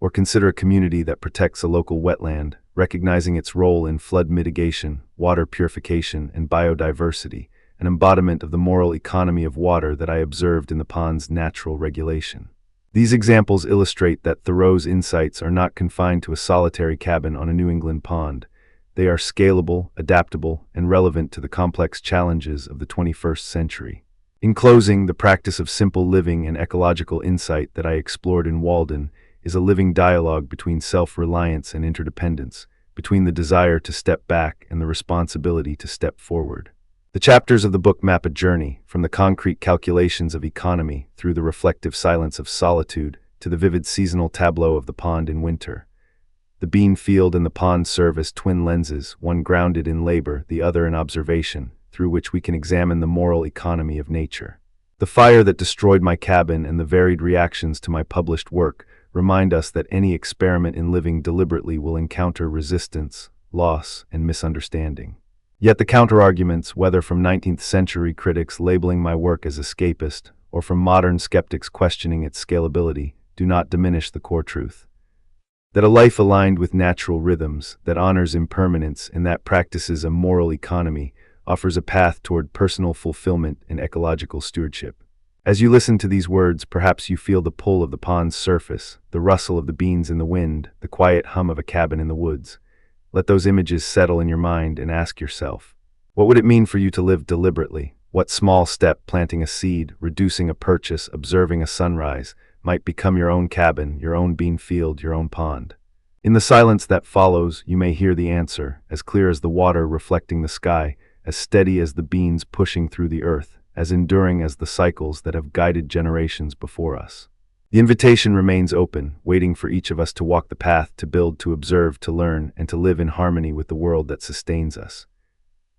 Or consider a community that protects a local wetland, recognizing its role in flood mitigation, water purification, and biodiversity, an embodiment of the moral economy of water that I observed in the pond's natural regulation. These examples illustrate that Thoreau's insights are not confined to a solitary cabin on a New England pond. They are scalable, adaptable, and relevant to the complex challenges of the 21st century. In closing, the practice of simple living and ecological insight that I explored in Walden is a living dialogue between self-reliance and interdependence, between the desire to step back and the responsibility to step forward. The chapters of the book map a journey, from the concrete calculations of economy through the reflective silence of solitude to the vivid seasonal tableau of the pond in winter. The bean field and the pond serve as twin lenses, one grounded in labor, the other in observation, through which we can examine the moral economy of nature. The fire that destroyed my cabin and the varied reactions to my published work remind us that any experiment in living deliberately will encounter resistance, loss, and misunderstanding. Yet the counterarguments, whether from 19th century critics labeling my work as escapist or from modern skeptics questioning its scalability, do not diminish the core truth. That a life aligned with natural rhythms, that honors impermanence, and that practices a moral economy offers a path toward personal fulfillment and ecological stewardship. As you listen to these words, perhaps you feel the pull of the pond's surface, the rustle of the beans in the wind, the quiet hum of a cabin in the woods. Let those images settle in your mind and ask yourself, what would it mean for you to live deliberately? What small step, planting a seed, reducing a purchase, observing a sunrise, might become your own cabin, your own bean field, your own pond? In the silence that follows, you may hear the answer, as clear as the water reflecting the sky, as steady as the beans pushing through the earth, as enduring as the cycles that have guided generations before us. The invitation remains open, waiting for each of us to walk the path, to build, to observe, to learn, and to live in harmony with the world that sustains us.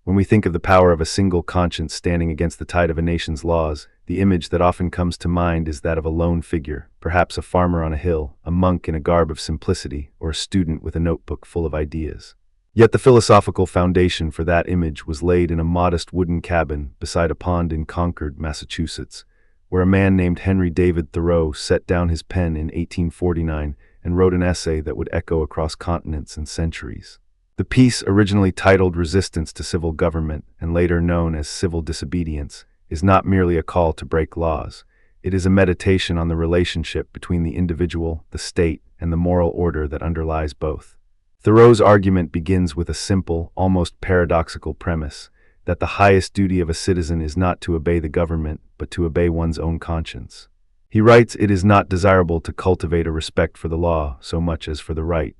When we think of the power of a single conscience standing against the tide of a nation's laws, the image that often comes to mind is that of a lone figure, perhaps a farmer on a hill, a monk in a garb of simplicity, or a student with a notebook full of ideas. Yet the philosophical foundation for that image was laid in a modest wooden cabin beside a pond in Concord, Massachusetts, where a man named Henry David Thoreau set down his pen in 1849 and wrote an essay that would echo across continents and centuries. The piece, originally titled Resistance to Civil Government and later known as Civil Disobedience, is not merely a call to break laws. It is a meditation on the relationship between the individual, the state, and the moral order that underlies both. Thoreau's argument begins with a simple, almost paradoxical premise, that the highest duty of a citizen is not to obey the government, but to obey one's own conscience. He writes, it is not desirable to cultivate a respect for the law so much as for the right.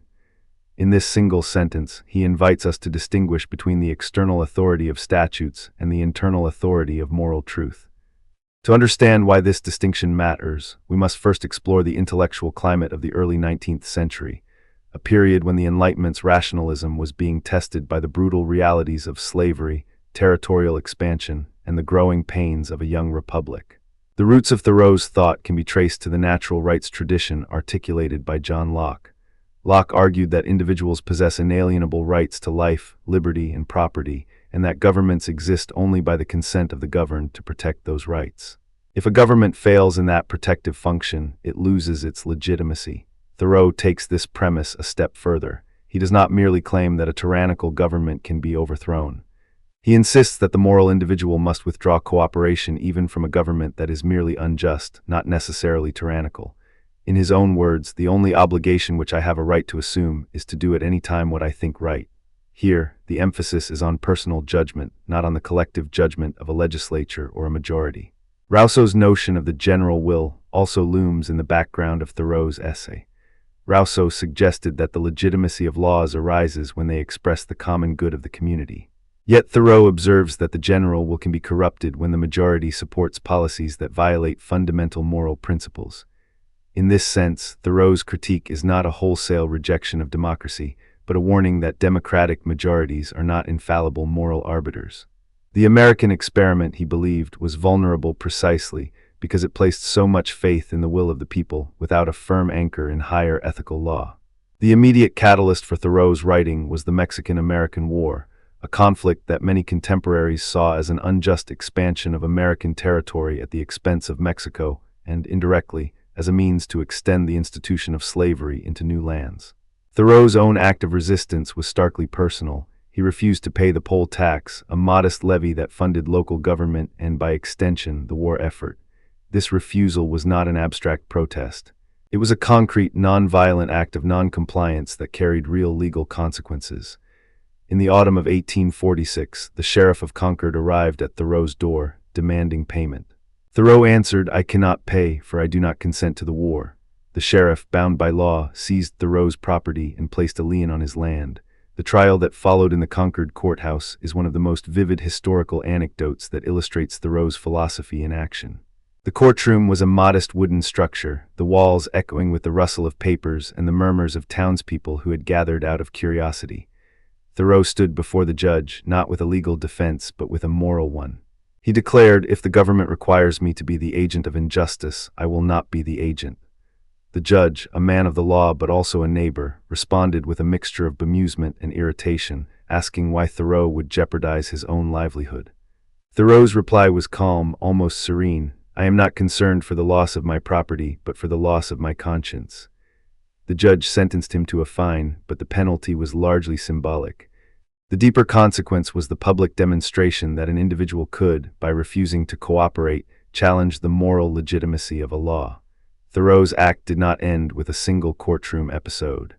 In this single sentence, he invites us to distinguish between the external authority of statutes and the internal authority of moral truth. To understand why this distinction matters, we must first explore the intellectual climate of the early 19th century, a period when the Enlightenment's rationalism was being tested by the brutal realities of slavery, territorial expansion, and the growing pains of a young republic. The roots of Thoreau's thought can be traced to the natural rights tradition articulated by John Locke. Locke argued that individuals possess inalienable rights to life, liberty, and property, and that governments exist only by the consent of the governed to protect those rights. If a government fails in that protective function, it loses its legitimacy. Thoreau takes this premise a step further. He does not merely claim that a tyrannical government can be overthrown. He insists that the moral individual must withdraw cooperation even from a government that is merely unjust, not necessarily tyrannical. In his own words, the only obligation which I have a right to assume is to do at any time what I think right. Here, the emphasis is on personal judgment, not on the collective judgment of a legislature or a majority. Rousseau's notion of the general will also looms in the background of Thoreau's essay. Rousseau suggested that the legitimacy of laws arises when they express the common good of the community. Yet Thoreau observes that the general will can be corrupted when the majority supports policies that violate fundamental moral principles. In this sense, Thoreau's critique is not a wholesale rejection of democracy, but a warning that democratic majorities are not infallible moral arbiters. The American experiment, he believed, was vulnerable precisely because it placed so much faith in the will of the people without a firm anchor in higher ethical law. The immediate catalyst for Thoreau's writing was the Mexican-American War, a conflict that many contemporaries saw as an unjust expansion of American territory at the expense of Mexico and, indirectly, as a means to extend the institution of slavery into new lands. Thoreau's own act of resistance was starkly personal. He refused to pay the poll tax, a modest levy that funded local government and, by extension, the war effort. This refusal was not an abstract protest. It was a concrete, non-violent act of non-compliance that carried real legal consequences. In the autumn of 1846, the sheriff of Concord arrived at Thoreau's door, demanding payment. Thoreau answered, "I cannot pay, for I do not consent to the war." The sheriff, bound by law, seized Thoreau's property and placed a lien on his land. The trial that followed in the Concord courthouse is one of the most vivid historical anecdotes that illustrates Thoreau's philosophy in action. The courtroom was a modest wooden structure, the walls echoing with the rustle of papers and the murmurs of townspeople who had gathered out of curiosity. Thoreau stood before the judge, not with a legal defense, but with a moral one. He declared, "If the government requires me to be the agent of injustice, I will not be the agent." The judge, a man of the law but also a neighbor, responded with a mixture of bemusement and irritation, asking why Thoreau would jeopardize his own livelihood. Thoreau's reply was calm, almost serene. "I am not concerned for the loss of my property, but for the loss of my conscience." The judge sentenced him to a fine, but the penalty was largely symbolic. The deeper consequence was the public demonstration that an individual could, by refusing to cooperate, challenge the moral legitimacy of a law. Thoreau's act did not end with a single courtroom episode.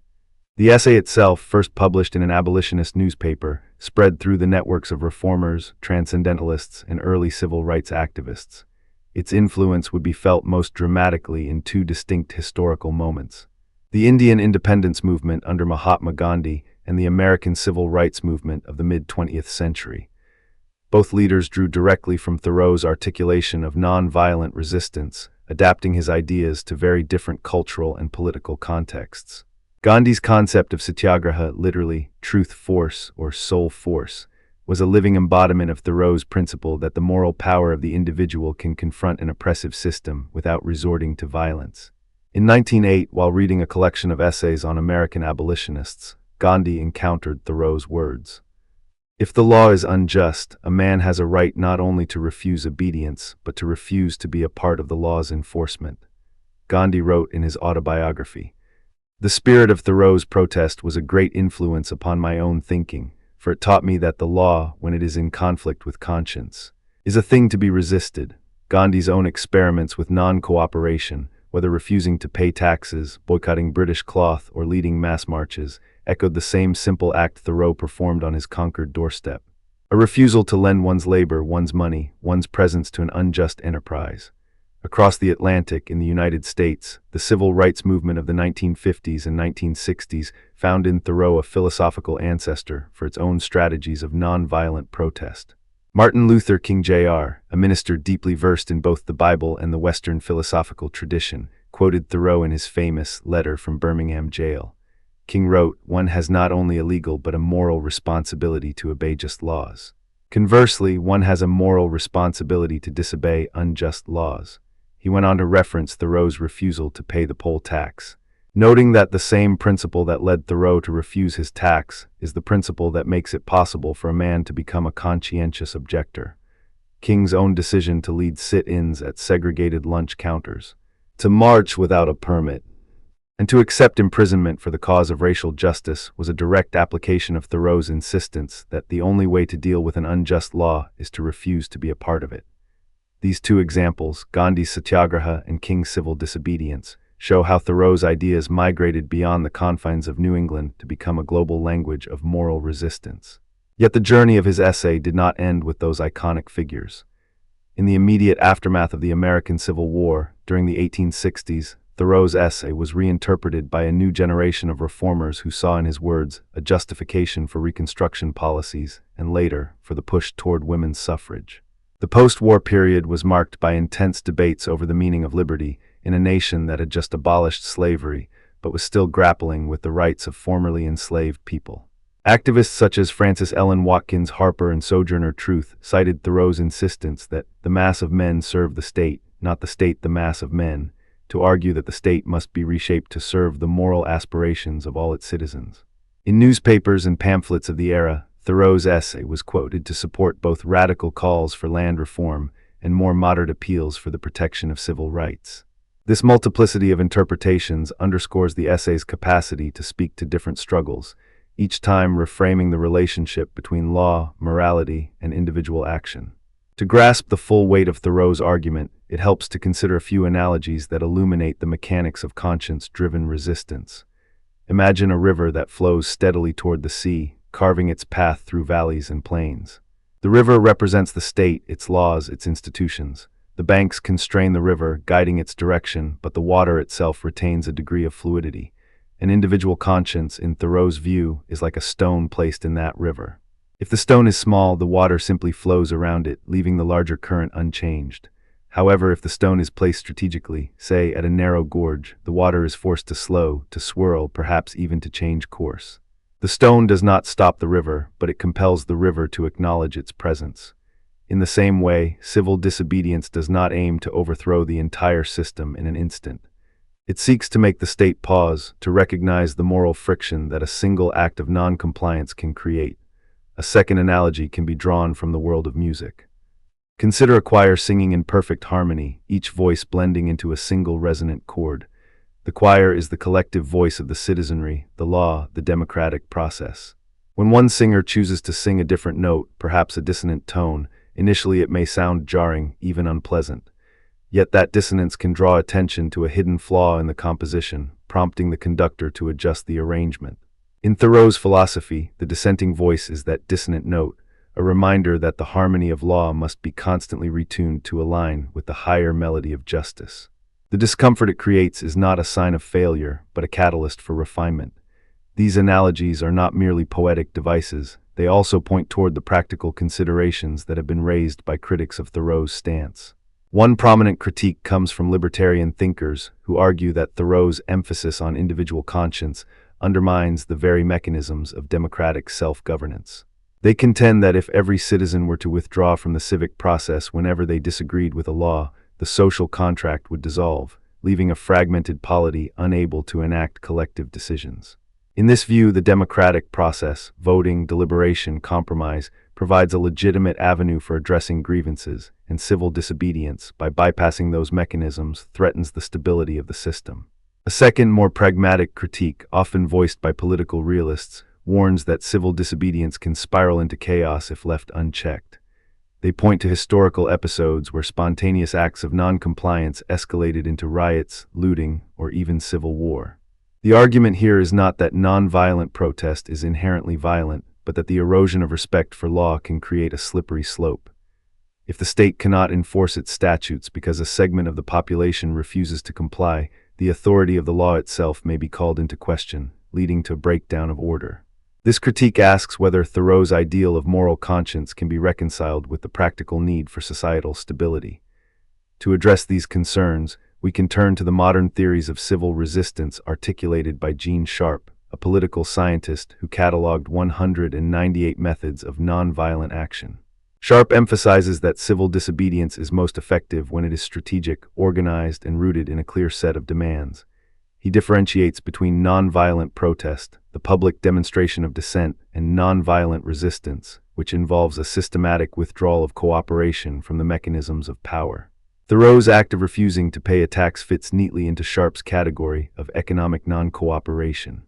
The essay itself, first published in an abolitionist newspaper, spread through the networks of reformers, transcendentalists, and early civil rights activists. Its influence would be felt most dramatically in two distinct historical moments: the Indian independence movement under Mahatma Gandhi and the American civil rights movement of the mid-20th century. Both leaders drew directly from Thoreau's articulation of non-violent resistance, adapting his ideas to very different cultural and political contexts. Gandhi's concept of satyagraha, literally truth force or soul force, was a living embodiment of Thoreau's principle that the moral power of the individual can confront an oppressive system without resorting to violence. In 1908, while reading a collection of essays on American abolitionists, Gandhi encountered Thoreau's words. "If the law is unjust, a man has a right not only to refuse obedience, but to refuse to be a part of the law's enforcement." Gandhi wrote in his autobiography, "The spirit of Thoreau's protest was a great influence upon my own thinking, for it taught me that the law, when it is in conflict with conscience, is a thing to be resisted." Gandhi's own experiments with non-cooperation, whether refusing to pay taxes, boycotting British cloth, or leading mass marches, echoed the same simple act Thoreau performed on his Concord doorstep: a refusal to lend one's labor, one's money, one's presence to an unjust enterprise. Across the Atlantic, in the United States, the civil rights movement of the 1950s and 1960s found in Thoreau a philosophical ancestor for its own strategies of nonviolent protest. Martin Luther King Jr., a minister deeply versed in both the Bible and the Western philosophical tradition, quoted Thoreau in his famous Letter from Birmingham Jail. King wrote, "One has not only a legal but a moral responsibility to obey just laws. Conversely, one has a moral responsibility to disobey unjust laws." He went on to reference Thoreau's refusal to pay the poll tax, noting that the same principle that led Thoreau to refuse his tax is the principle that makes it possible for a man to become a conscientious objector. King's own decision to lead sit-ins at segregated lunch counters, to march without a permit, And to accept imprisonment for the cause of racial justice was a direct application of Thoreau's insistence that the only way to deal with an unjust law is to refuse to be a part of it. These two examples, Gandhi's Satyagraha and King's civil disobedience, show how Thoreau's ideas migrated beyond the confines of New England to become a global language of moral resistance. Yet the journey of his essay did not end with those iconic figures. In the immediate aftermath of the American Civil War, during the 1860s, Thoreau's essay was reinterpreted by a new generation of reformers who saw in his words a justification for Reconstruction policies and later for the push toward women's suffrage. The post-war period was marked by intense debates over the meaning of liberty in a nation that had just abolished slavery but was still grappling with the rights of formerly enslaved people. Activists such as Frances Ellen Watkins Harper and Sojourner Truth cited Thoreau's insistence that the mass of men serve the state, not the state the mass of men, to argue that the state must be reshaped to serve the moral aspirations of all its citizens. In newspapers and pamphlets of the era, Thoreau's essay was quoted to support both radical calls for land reform and more moderate appeals for the protection of civil rights. This multiplicity of interpretations underscores the essay's capacity to speak to different struggles, each time reframing the relationship between law, morality, and individual action. To grasp the full weight of Thoreau's argument, it helps to consider a few analogies that illuminate the mechanics of conscience-driven resistance. Imagine a river that flows steadily toward the sea, carving its path through valleys and plains. The river represents the state, its laws, its institutions. The banks constrain the river, guiding its direction, but the water itself retains a degree of fluidity. An individual conscience, in Thoreau's view, is like a stone placed in that river. If the stone is small, the water simply flows around it, leaving the larger current unchanged. However, if the stone is placed strategically, say at a narrow gorge, the water is forced to slow, to swirl, perhaps even to change course. The stone does not stop the river, but it compels the river to acknowledge its presence. In the same way, civil disobedience does not aim to overthrow the entire system in an instant. It seeks to make the state pause, to recognize the moral friction that a single act of non-compliance can create. A second analogy can be drawn from the world of music. Consider a choir singing in perfect harmony, each voice blending into a single resonant chord. The choir is the collective voice of the citizenry, the law, the democratic process. When one singer chooses to sing a different note, perhaps a dissonant tone, initially it may sound jarring, even unpleasant. Yet that dissonance can draw attention to a hidden flaw in the composition, prompting the conductor to adjust the arrangement. In Thoreau's philosophy, the dissenting voice is that dissonant note, a reminder that the harmony of law must be constantly retuned to align with the higher melody of justice. The discomfort it creates is not a sign of failure, but a catalyst for refinement. These analogies are not merely poetic devices, they also point toward the practical considerations that have been raised by critics of Thoreau's stance. One prominent critique comes from libertarian thinkers who argue that Thoreau's emphasis on individual conscience undermines the very mechanisms of democratic self-governance. They contend that if every citizen were to withdraw from the civic process whenever they disagreed with a law, the social contract would dissolve, leaving a fragmented polity unable to enact collective decisions. In this view, the democratic process, voting, deliberation, compromise, provides a legitimate avenue for addressing grievances, and civil disobedience, by bypassing those mechanisms, threatens the stability of the system. A second, more pragmatic critique, often voiced by political realists, warns that civil disobedience can spiral into chaos if left unchecked. They point to historical episodes where spontaneous acts of non-compliance escalated into riots, looting, or even civil war. The argument here is not that non-violent protest is inherently violent, but that the erosion of respect for law can create a slippery slope. If the state cannot enforce its statutes because a segment of the population refuses to comply, the authority of the law itself may be called into question, leading to a breakdown of order. This critique asks whether Thoreau's ideal of moral conscience can be reconciled with the practical need for societal stability. To address these concerns, we can turn to the modern theories of civil resistance articulated by Gene Sharp, a political scientist who cataloged 198 methods of nonviolent action. Sharp emphasizes that civil disobedience is most effective when it is strategic, organized, and rooted in a clear set of demands. He differentiates between nonviolent protest, the public demonstration of dissent, and nonviolent resistance, which involves a systematic withdrawal of cooperation from the mechanisms of power. Thoreau's act of refusing to pay a tax fits neatly into Sharpe's category of economic non-cooperation.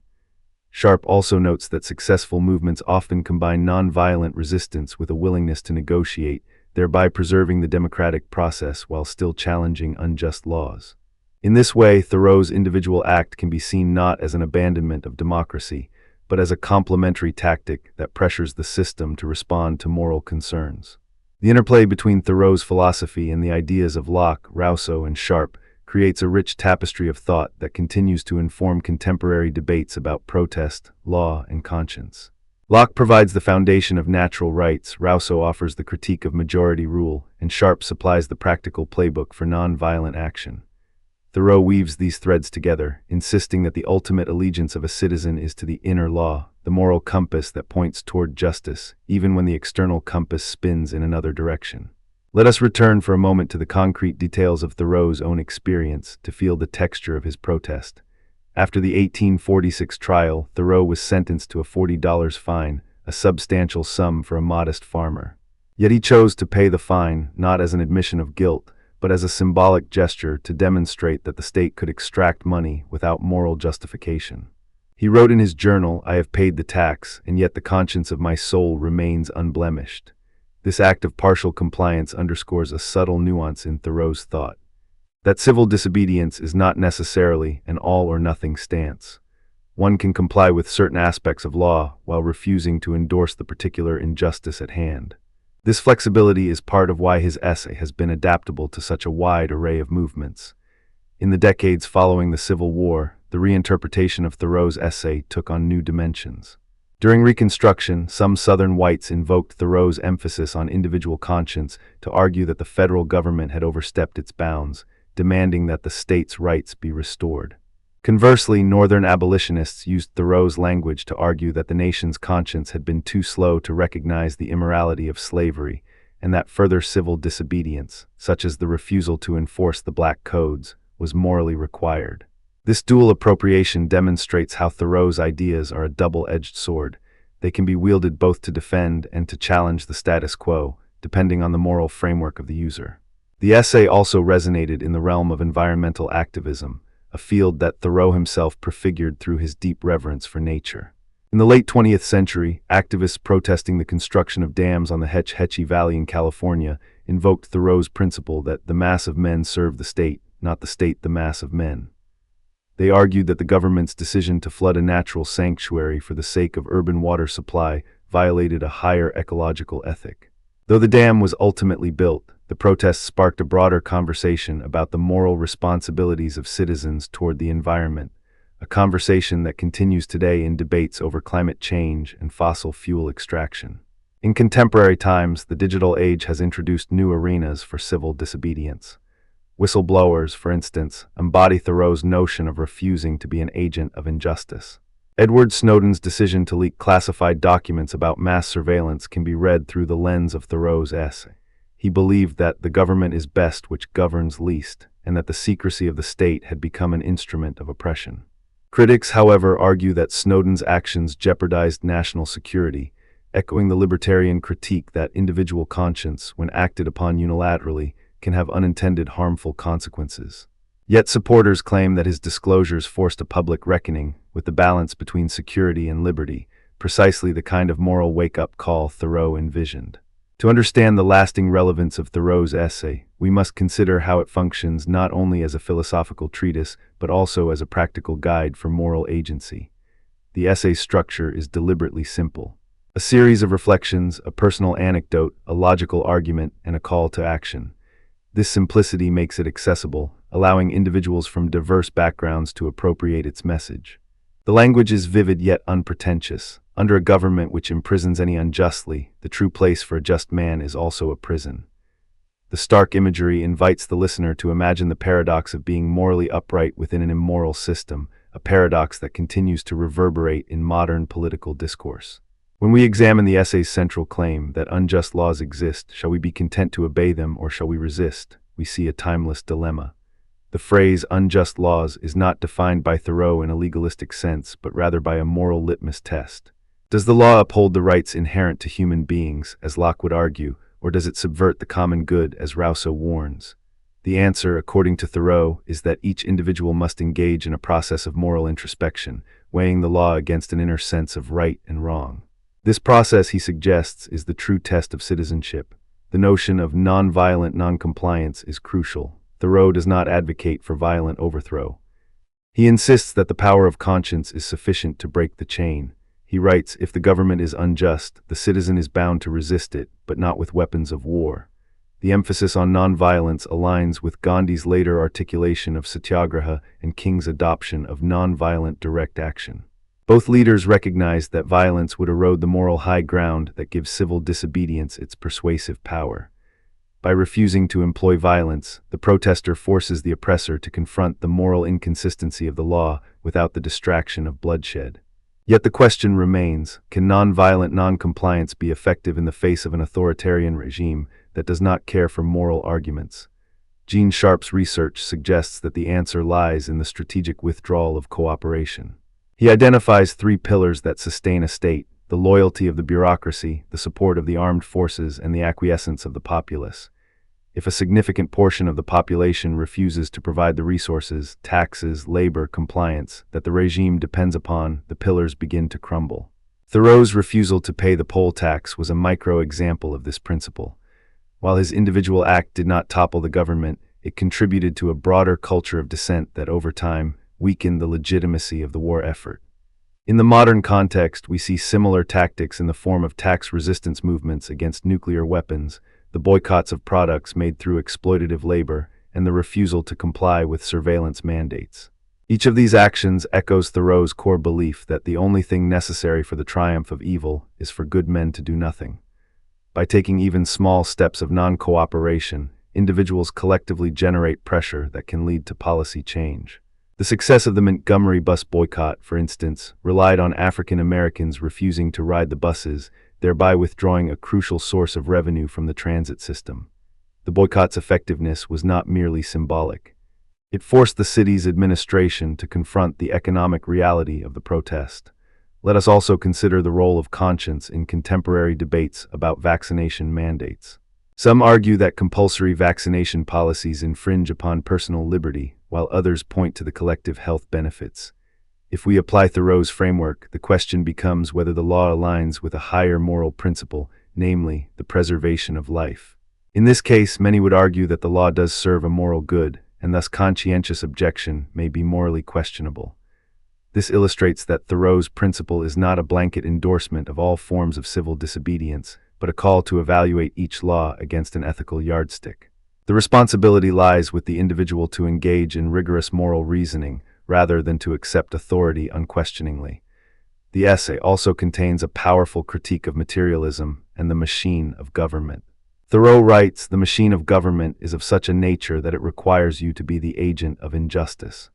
Sharpe also notes that successful movements often combine non-violent resistance with a willingness to negotiate, thereby preserving the democratic process while still challenging unjust laws. In this way, Thoreau's individual act can be seen not as an abandonment of democracy, but as a complementary tactic that pressures the system to respond to moral concerns. The interplay between Thoreau's philosophy and the ideas of Locke, Rousseau, and Sharpe creates a rich tapestry of thought that continues to inform contemporary debates about protest, law, and conscience. Locke provides the foundation of natural rights, Rousseau offers the critique of majority rule, and Sharpe supplies the practical playbook for non-violent action. Thoreau weaves these threads together, insisting that the ultimate allegiance of a citizen is to the inner law, the moral compass that points toward justice, even when the external compass spins in another direction. Let us return for a moment to the concrete details of Thoreau's own experience to feel the texture of his protest. After the 1846 trial, Thoreau was sentenced to a $40 fine, a substantial sum for a modest farmer. Yet he chose to pay the fine, not as an admission of guilt, but as a symbolic gesture to demonstrate that the state could extract money without moral justification. He wrote in his journal, "I have paid the tax, and yet the conscience of my soul remains unblemished." This act of partial compliance underscores a subtle nuance in Thoreau's thought, that civil disobedience is not necessarily an all-or-nothing stance. One can comply with certain aspects of law while refusing to endorse the particular injustice at hand. This flexibility is part of why his essay has been adaptable to such a wide array of movements. In the decades following the Civil War, the reinterpretation of Thoreau's essay took on new dimensions. During Reconstruction, some Southern whites invoked Thoreau's emphasis on individual conscience to argue that the federal government had overstepped its bounds, demanding that the state's rights be restored. Conversely, Northern abolitionists used Thoreau's language to argue that the nation's conscience had been too slow to recognize the immorality of slavery, and that further civil disobedience, such as the refusal to enforce the black codes, was morally required. This dual appropriation demonstrates how Thoreau's ideas are a double-edged sword. They can be wielded both to defend and to challenge the status quo, depending on the moral framework of the user. The essay also resonated in the realm of environmental activism, a field that Thoreau himself prefigured through his deep reverence for nature. In the late 20th century, activists protesting the construction of dams on the Hetch Hetchy Valley in California invoked Thoreau's principle that the mass of men serve the state, not the state the mass of men. They argued that the government's decision to flood a natural sanctuary for the sake of urban water supply violated a higher ecological ethic. Though the dam was ultimately built, the protests sparked a broader conversation about the moral responsibilities of citizens toward the environment, a conversation that continues today in debates over climate change and fossil fuel extraction. In contemporary times, the digital age has introduced new arenas for civil disobedience. Whistleblowers, for instance, embody Thoreau's notion of refusing to be an agent of injustice. Edward Snowden's decision to leak classified documents about mass surveillance can be read through the lens of Thoreau's essay. He believed that the government is best which governs least, and that the secrecy of the state had become an instrument of oppression. Critics, however, argue that Snowden's actions jeopardized national security, echoing the libertarian critique that individual conscience, when acted upon unilaterally, can have unintended harmful consequences. Yet supporters claim that his disclosures forced a public reckoning with the balance between security and liberty, precisely the kind of moral wake-up call Thoreau envisioned. To understand the lasting relevance of Thoreau's essay, we must consider how it functions not only as a philosophical treatise, but also as a practical guide for moral agency. The essay's structure is deliberately simple. A series of reflections, a personal anecdote, a logical argument, and a call to action. This simplicity makes it accessible, allowing individuals from diverse backgrounds to appropriate its message. The language is vivid yet unpretentious. Under a government which imprisons any unjustly, the true place for a just man is also a prison. The stark imagery invites the listener to imagine the paradox of being morally upright within an immoral system, a paradox that continues to reverberate in modern political discourse. When we examine the essay's central claim that unjust laws exist, shall we be content to obey them or shall we resist? We see a timeless dilemma. The phrase unjust laws is not defined by Thoreau in a legalistic sense, but rather by a moral litmus test. Does the law uphold the rights inherent to human beings, as Locke would argue, or does it subvert the common good, as Rousseau warns? The answer, according to Thoreau, is that each individual must engage in a process of moral introspection, weighing the law against an inner sense of right and wrong. This process, he suggests, is the true test of citizenship. The notion of non-violent non-compliance is crucial. Thoreau does not advocate for violent overthrow. He insists that the power of conscience is sufficient to break the chain. He writes, "If the government is unjust, the citizen is bound to resist it, but not with weapons of war." The emphasis on nonviolence aligns with Gandhi's later articulation of satyagraha and King's adoption of nonviolent direct action. Both leaders recognized that violence would erode the moral high ground that gives civil disobedience its persuasive power. By refusing to employ violence, the protester forces the oppressor to confront the moral inconsistency of the law without the distraction of bloodshed. Yet the question remains, can nonviolent noncompliance be effective in the face of an authoritarian regime that does not care for moral arguments? Gene Sharp's research suggests that the answer lies in the strategic withdrawal of cooperation. He identifies three pillars that sustain a state: the loyalty of the bureaucracy, the support of the armed forces, and the acquiescence of the populace. If a significant portion of the population refuses to provide the resources, taxes, labor, compliance that the regime depends upon, the pillars begin to crumble. Thoreau's refusal to pay the poll tax was a micro-example of this principle. While his individual act did not topple the government, it contributed to a broader culture of dissent that, over time, weakened the legitimacy of the war effort. In the modern context, we see similar tactics in the form of tax resistance movements against nuclear weapons, the boycotts of products made through exploitative labor, and the refusal to comply with surveillance mandates. Each of these actions echoes Thoreau's core belief that the only thing necessary for the triumph of evil is for good men to do nothing. By taking even small steps of non-cooperation, individuals collectively generate pressure that can lead to policy change. The success of the Montgomery bus boycott, for instance, relied on African Americans refusing to ride the buses, thereby withdrawing a crucial source of revenue from the transit system. The boycott's effectiveness was not merely symbolic. It forced the city's administration to confront the economic reality of the protest. Let us also consider the role of conscience in contemporary debates about vaccination mandates. Some argue that compulsory vaccination policies infringe upon personal liberty, while others point to the collective health benefits. If we apply Thoreau's framework, the question becomes whether the law aligns with a higher moral principle, namely, the preservation of life. In this case, many would argue that the law does serve a moral good, and thus conscientious objection may be morally questionable. This illustrates that Thoreau's principle is not a blanket endorsement of all forms of civil disobedience, but a call to evaluate each law against an ethical yardstick. The responsibility lies with the individual to engage in rigorous moral reasoning, rather than to accept authority unquestioningly. The essay also contains a powerful critique of materialism and the machine of government. Thoreau writes, "The machine of government is of such a nature that it requires you to be the agent of injustice."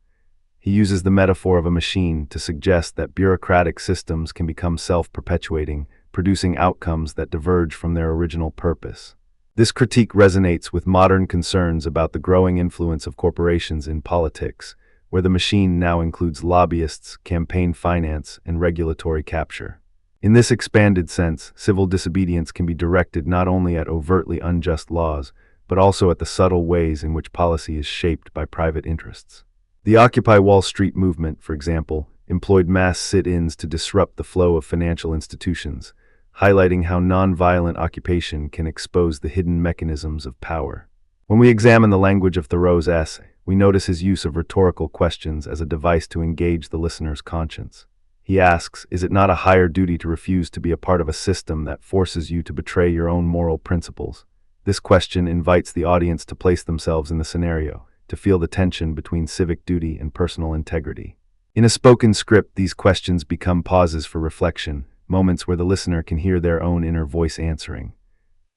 He uses the metaphor of a machine to suggest that bureaucratic systems can become self-perpetuating, producing outcomes that diverge from their original purpose. This critique resonates with modern concerns about the growing influence of corporations in politics, where the machine now includes lobbyists, campaign finance, and regulatory capture. In this expanded sense, civil disobedience can be directed not only at overtly unjust laws, but also at the subtle ways in which policy is shaped by private interests. The Occupy Wall Street movement, for example, employed mass sit-ins to disrupt the flow of financial institutions, highlighting how nonviolent occupation can expose the hidden mechanisms of power. When we examine the language of Thoreau's essay, we notice his use of rhetorical questions as a device to engage the listener's conscience. He asks, is it not a higher duty to refuse to be a part of a system that forces you to betray your own moral principles? This question invites the audience to place themselves in the scenario, to feel the tension between civic duty and personal integrity. In a spoken script, these questions become pauses for reflection, moments where the listener can hear their own inner voice answering.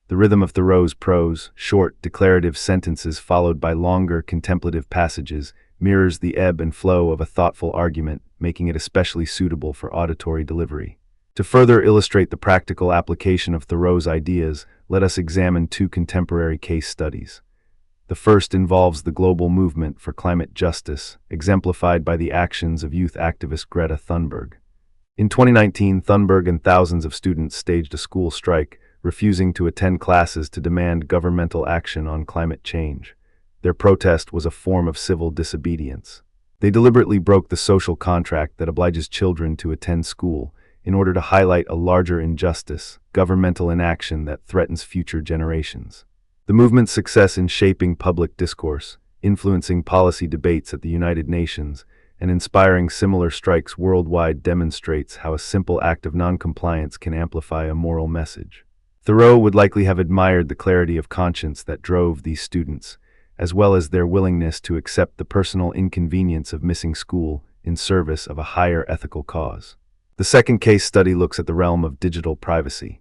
The rhythm of Thoreau's prose, short, declarative sentences followed by longer, contemplative passages, mirrors the ebb and flow of a thoughtful argument, making it especially suitable for auditory delivery. To further illustrate the practical application of Thoreau's ideas, let us examine two contemporary case studies. The first involves the global movement for climate justice, exemplified by the actions of youth activist Greta Thunberg. In 2019, Thunberg and thousands of students staged a school strike, refusing to attend classes to demand governmental action on climate change. Their protest was a form of civil disobedience. They deliberately broke the social contract that obliges children to attend school in order to highlight a larger injustice, governmental inaction that threatens future generations. The movement's success in shaping public discourse, influencing policy debates at the United Nations, and inspiring similar strikes worldwide demonstrates how a simple act of noncompliance can amplify a moral message. Thoreau would likely have admired the clarity of conscience that drove these students, as well as their willingness to accept the personal inconvenience of missing school in service of a higher ethical cause. The second case study looks at the realm of digital privacy.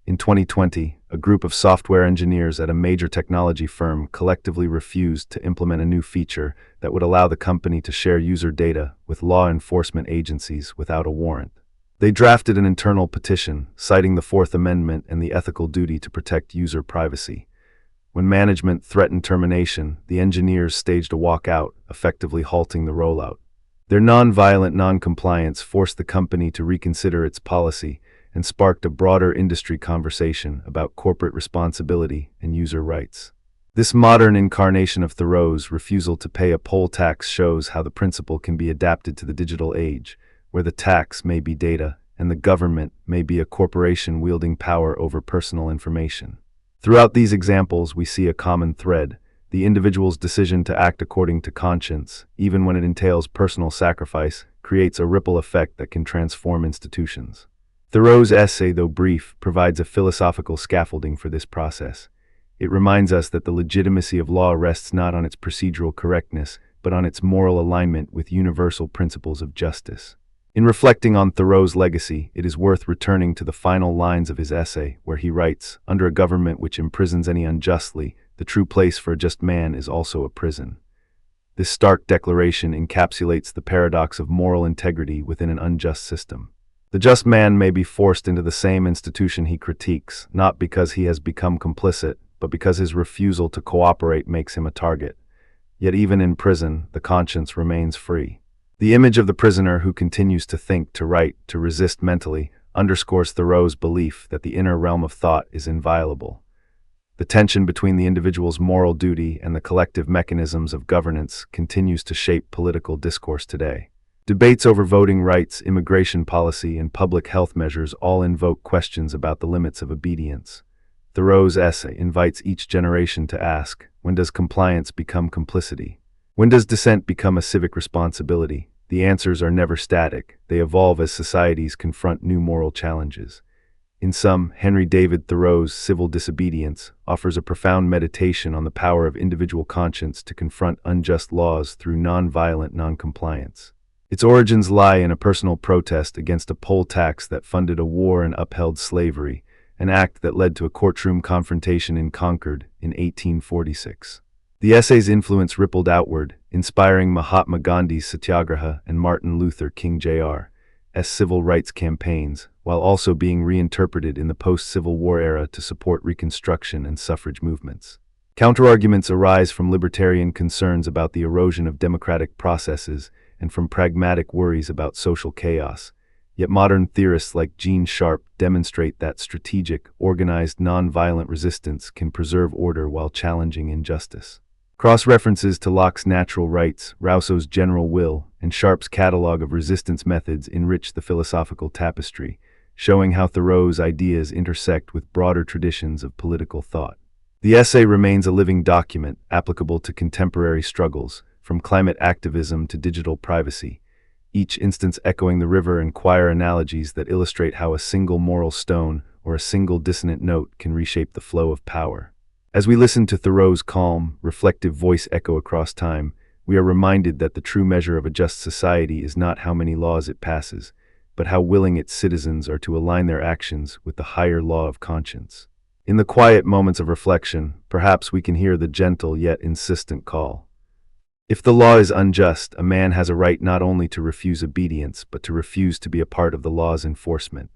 In 2020, a group of software engineers at a major technology firm collectively refused to implement a new feature that would allow the company to share user data with law enforcement agencies without a warrant. They drafted an internal petition, citing the Fourth Amendment and the ethical duty to protect user privacy. When management threatened termination, the engineers staged a walkout, effectively halting the rollout. Their nonviolent noncompliance forced the company to reconsider its policy and sparked a broader industry conversation about corporate responsibility and user rights. This modern incarnation of Thoreau's refusal to pay a poll tax shows how the principle can be adapted to the digital age, where the tax may be data and the government may be a corporation wielding power over personal information. Throughout these examples, we see a common thread: the individual's decision to act according to conscience, even when it entails personal sacrifice, creates a ripple effect that can transform institutions. Thoreau's essay, though brief, provides a philosophical scaffolding for this process. It reminds us that the legitimacy of law rests not on its procedural correctness, but on its moral alignment with universal principles of justice. In reflecting on Thoreau's legacy, it is worth returning to the final lines of his essay, where he writes, "Under a government which imprisons any unjustly, the true place for a just man is also a prison." This stark declaration encapsulates the paradox of moral integrity within an unjust system. The just man may be forced into the same institution he critiques, not because he has become complicit, but because his refusal to cooperate makes him a target. Yet even in prison, the conscience remains free. The image of the prisoner who continues to think, to write, to resist mentally, underscores Thoreau's belief that the inner realm of thought is inviolable. The tension between the individual's moral duty and the collective mechanisms of governance continues to shape political discourse today. Debates over voting rights, immigration policy, and public health measures all invoke questions about the limits of obedience. Thoreau's essay invites each generation to ask, when does compliance become complicity? When does dissent become a civic responsibility? The answers are never static. They evolve as societies confront new moral challenges. In sum, Henry David Thoreau's Civil Disobedience offers a profound meditation on the power of individual conscience to confront unjust laws through nonviolent noncompliance. Its origins lie in a personal protest against a poll tax that funded a war and upheld slavery, an act that led to a courtroom confrontation in Concord in 1846. The essay's influence rippled outward, inspiring Mahatma Gandhi's Satyagraha and Martin Luther King Jr.'s civil rights campaigns, while also being reinterpreted in the post-Civil War era to support Reconstruction and suffrage movements. Counterarguments arise from libertarian concerns about the erosion of democratic processes and from pragmatic worries about social chaos. Yet modern theorists like Gene Sharp demonstrate that strategic, organized, nonviolent resistance can preserve order while challenging injustice. Cross-references to Locke's natural rights, Rousseau's general will, and Sharp's catalog of resistance methods enrich the philosophical tapestry, showing how Thoreau's ideas intersect with broader traditions of political thought. The essay remains a living document, applicable to contemporary struggles, from climate activism to digital privacy, each instance echoing the river and choir analogies that illustrate how a single moral stone or a single dissonant note can reshape the flow of power. As we listen to Thoreau's calm, reflective voice echo across time, we are reminded that the true measure of a just society is not how many laws it passes, but how willing its citizens are to align their actions with the higher law of conscience. In the quiet moments of reflection, perhaps we can hear the gentle yet insistent call. If the law is unjust, a man has a right not only to refuse obedience, but to refuse to be a part of the law's enforcement.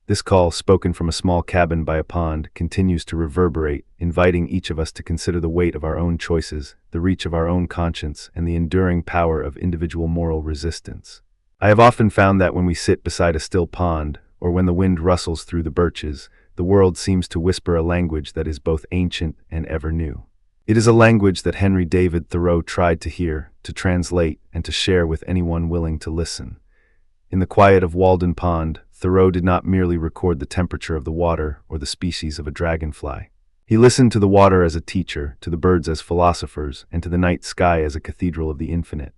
This call, spoken from a small cabin by a pond, continues to reverberate, inviting each of us to consider the weight of our own choices, the reach of our own conscience, and the enduring power of individual moral resistance. I have often found that when we sit beside a still pond, or when the wind rustles through the birches, the world seems to whisper a language that is both ancient and ever new. It is a language that Henry David Thoreau tried to hear, to translate, and to share with anyone willing to listen. In the quiet of Walden Pond, Thoreau did not merely record the temperature of the water or the species of a dragonfly. He listened to the water as a teacher, to the birds as philosophers, and to the night sky as a cathedral of the infinite.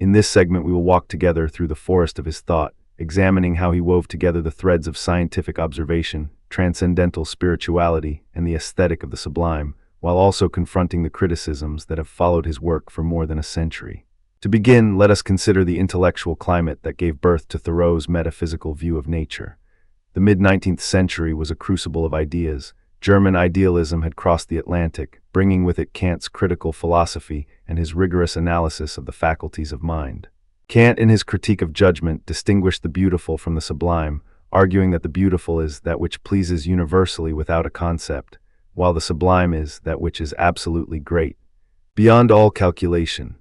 In this segment, we will walk together through the forest of his thought, examining how he wove together the threads of scientific observation, transcendental spirituality, and the aesthetic of the sublime, while also confronting the criticisms that have followed his work for more than a century. To begin, let us consider the intellectual climate that gave birth to Thoreau's metaphysical view of nature. The mid-19th century was a crucible of ideas. German idealism had crossed the Atlantic, bringing with it Kant's critical philosophy and his rigorous analysis of the faculties of mind. Kant, in his critique of judgment, distinguished the beautiful from the sublime, arguing that the beautiful is that which pleases universally without a concept, while the sublime is that which is absolutely great, beyond all calculation.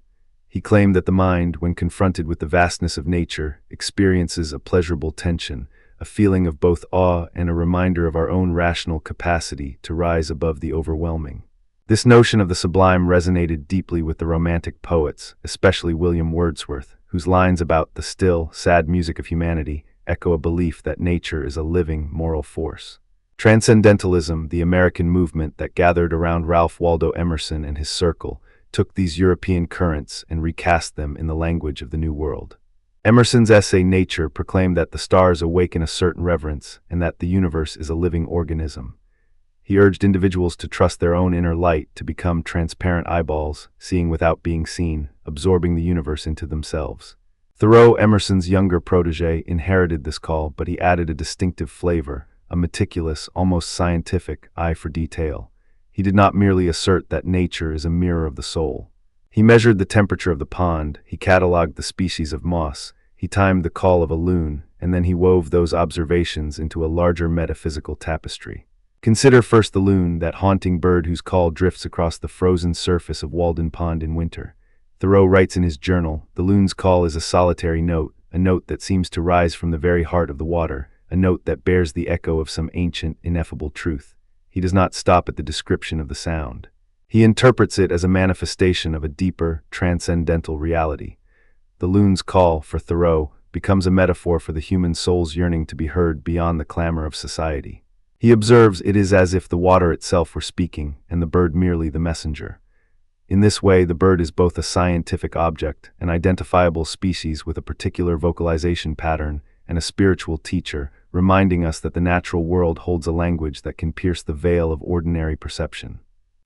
He claimed that the mind, when confronted with the vastness of nature, experiences a pleasurable tension, a feeling of both awe and a reminder of our own rational capacity to rise above the overwhelming. This notion of the sublime resonated deeply with the Romantic poets, especially William Wordsworth, whose lines about the still, sad music of humanity echo a belief that nature is a living, moral force. Transcendentalism, the American movement that gathered around Ralph Waldo Emerson and his circle, took these European currents and recast them in the language of the New World. Emerson's essay Nature proclaimed that the stars awaken a certain reverence and that the universe is a living organism. He urged individuals to trust their own inner light, to become transparent eyeballs, seeing without being seen, absorbing the universe into themselves. Thoreau, Emerson's younger protege, inherited this call, but he added a distinctive flavor, a meticulous, almost scientific eye for detail. He did not merely assert that nature is a mirror of the soul. He measured the temperature of the pond, he catalogued the species of moss, he timed the call of a loon, and then he wove those observations into a larger metaphysical tapestry. Consider first the loon, that haunting bird whose call drifts across the frozen surface of Walden Pond in winter. Thoreau writes in his journal, "The loon's call is a solitary note, a note that seems to rise from the very heart of the water, a note that bears the echo of some ancient, ineffable truth." He does not stop at the description of the sound. He interprets it as a manifestation of a deeper, transcendental reality. The loon's call, for Thoreau, becomes a metaphor for the human soul's yearning to be heard beyond the clamor of society. He observes it is as if the water itself were speaking, and the bird merely the messenger. In this way, the bird is both a scientific object, an identifiable species with a particular vocalization pattern, and a spiritual teacher, reminding us that the natural world holds a language that can pierce the veil of ordinary perception.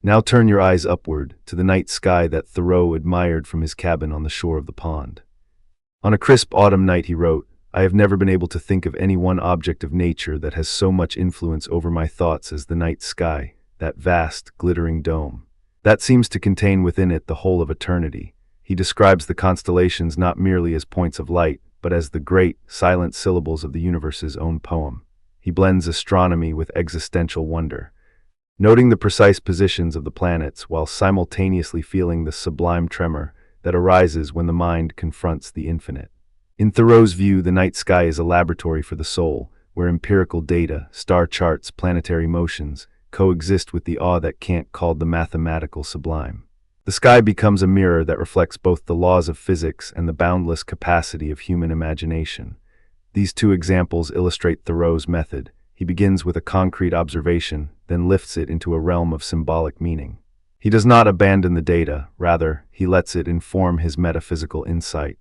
Now turn your eyes upward, to the night sky that Thoreau admired from his cabin on the shore of the pond. On a crisp autumn night he wrote, "I have never been able to think of any one object of nature that has so much influence over my thoughts as the night sky, that vast, glittering dome. That seems to contain within it the whole of eternity." He describes the constellations not merely as points of light, but as the great, silent syllables of the universe's own poem. He blends astronomy with existential wonder, noting the precise positions of the planets while simultaneously feeling the sublime tremor that arises when the mind confronts the infinite. In Thoreau's view, the night sky is a laboratory for the soul, where empirical data, star charts, planetary motions, coexist with the awe that Kant called the mathematical sublime. The sky becomes a mirror that reflects both the laws of physics and the boundless capacity of human imagination. These two examples illustrate Thoreau's method. He begins with a concrete observation, then lifts it into a realm of symbolic meaning. He does not abandon the data, rather, he lets it inform his metaphysical insight.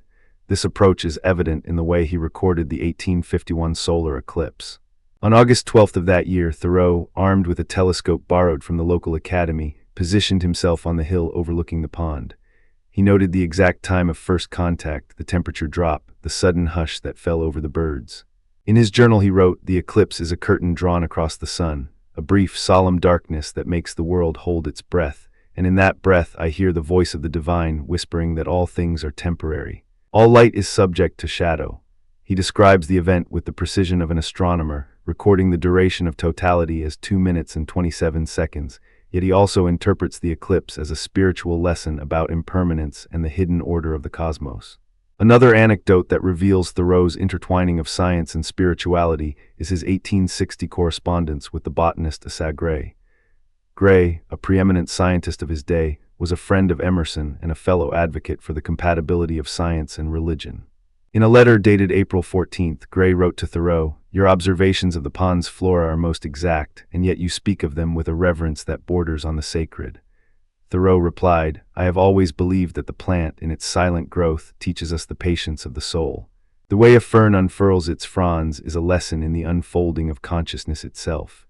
This approach is evident in the way he recorded the 1851 solar eclipse. On August 12th of that year, Thoreau, armed with a telescope borrowed from the local academy, positioned himself on the hill overlooking the pond. He noted the exact time of first contact, the temperature drop, the sudden hush that fell over the birds. In his journal he wrote, "The eclipse is a curtain drawn across the sun, a brief, solemn darkness that makes the world hold its breath, and in that breath I hear the voice of the divine whispering that all things are temporary. All light is subject to shadow." He describes the event with the precision of an astronomer, recording the duration of totality as 2 minutes and 27 seconds, yet he also interprets the eclipse as a spiritual lesson about impermanence and the hidden order of the cosmos. Another anecdote that reveals Thoreau's intertwining of science and spirituality is his 1860 correspondence with the botanist Gray. Gray, a preeminent scientist of his day, was a friend of Emerson and a fellow advocate for the compatibility of science and religion. In a letter dated April 14th, Gray wrote to Thoreau, "Your observations of the pond's flora are most exact, and yet you speak of them with a reverence that borders on the sacred." Thoreau replied, "I have always believed that the plant, in its silent growth, teaches us the patience of the soul. The way a fern unfurls its fronds is a lesson in the unfolding of consciousness itself."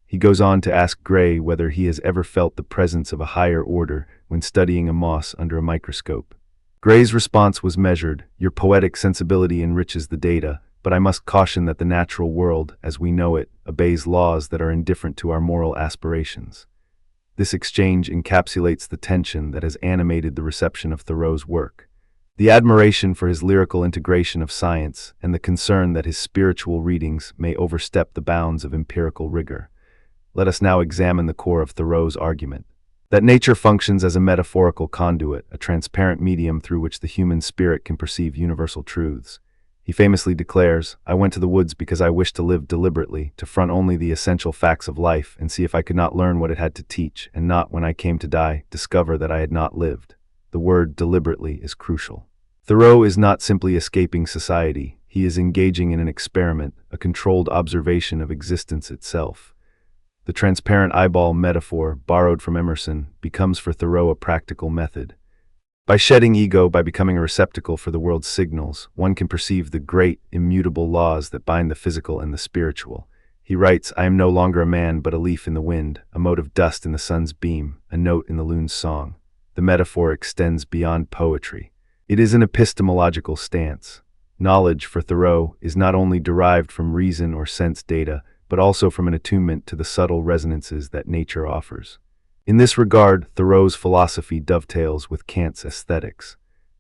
He goes on to ask Gray whether he has ever felt the presence of a higher order when studying a moss under a microscope. Gray's response was measured, "Your poetic sensibility enriches the data, but I must caution that the natural world, as we know it, obeys laws that are indifferent to our moral aspirations." This exchange encapsulates the tension that has animated the reception of Thoreau's work. The admiration for his lyrical integration of science and the concern that his spiritual readings may overstep the bounds of empirical rigor. Let us now examine the core of Thoreau's argument. That nature functions as a metaphorical conduit, a transparent medium through which the human spirit can perceive universal truths. He famously declares, "I went to the woods because I wished to live deliberately, to front only the essential facts of life and see if I could not learn what it had to teach, and not, when I came to die, discover that I had not lived." The word deliberately is crucial. Thoreau is not simply escaping society, he is engaging in an experiment, a controlled observation of existence itself. The transparent eyeball metaphor, borrowed from Emerson, becomes for Thoreau a practical method. By shedding ego, by becoming a receptacle for the world's signals, one can perceive the great, immutable laws that bind the physical and the spiritual. He writes, "I am no longer a man but a leaf in the wind, a mote of dust in the sun's beam, a note in the loon's song." The metaphor extends beyond poetry. It is an epistemological stance. Knowledge, for Thoreau, is not only derived from reason or sense data, but also from an attunement to the subtle resonances that nature offers. In this regard, Thoreau's philosophy dovetails with Kant's aesthetics.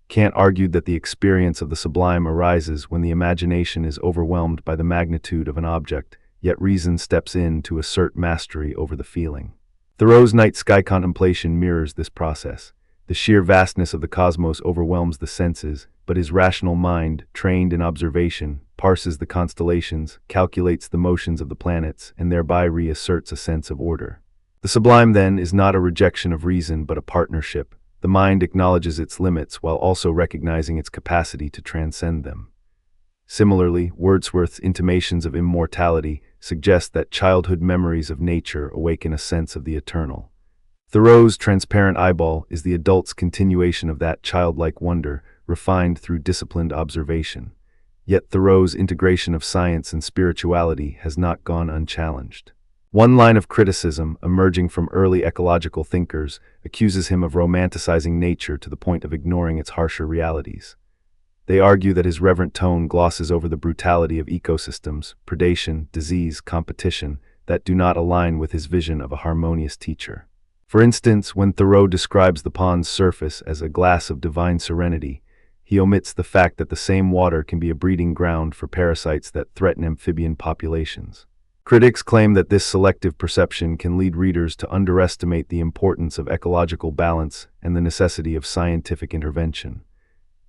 Kant argued that the experience of the sublime arises when the imagination is overwhelmed by the magnitude of an object, yet reason steps in to assert mastery over the feeling. Thoreau's night sky contemplation mirrors this process. The sheer vastness of the cosmos overwhelms the senses, but his rational mind, trained in observation, parses the constellations, calculates the motions of the planets, and thereby reasserts a sense of order. The sublime, then, is not a rejection of reason but a partnership. The mind acknowledges its limits while also recognizing its capacity to transcend them. Similarly, Wordsworth's intimations of immortality suggest that childhood memories of nature awaken a sense of the eternal. Thoreau's transparent eyeball is the adult's continuation of that childlike wonder, refined through disciplined observation. Yet Thoreau's integration of science and spirituality has not gone unchallenged. One line of criticism, emerging from early ecological thinkers, accuses him of romanticizing nature to the point of ignoring its harsher realities. They argue that his reverent tone glosses over the brutality of ecosystems, predation, disease, competition, that do not align with his vision of a harmonious teacher. For instance, when Thoreau describes the pond's surface as a glass of divine serenity, he omits the fact that the same water can be a breeding ground for parasites that threaten amphibian populations. Critics claim that this selective perception can lead readers to underestimate the importance of ecological balance and the necessity of scientific intervention.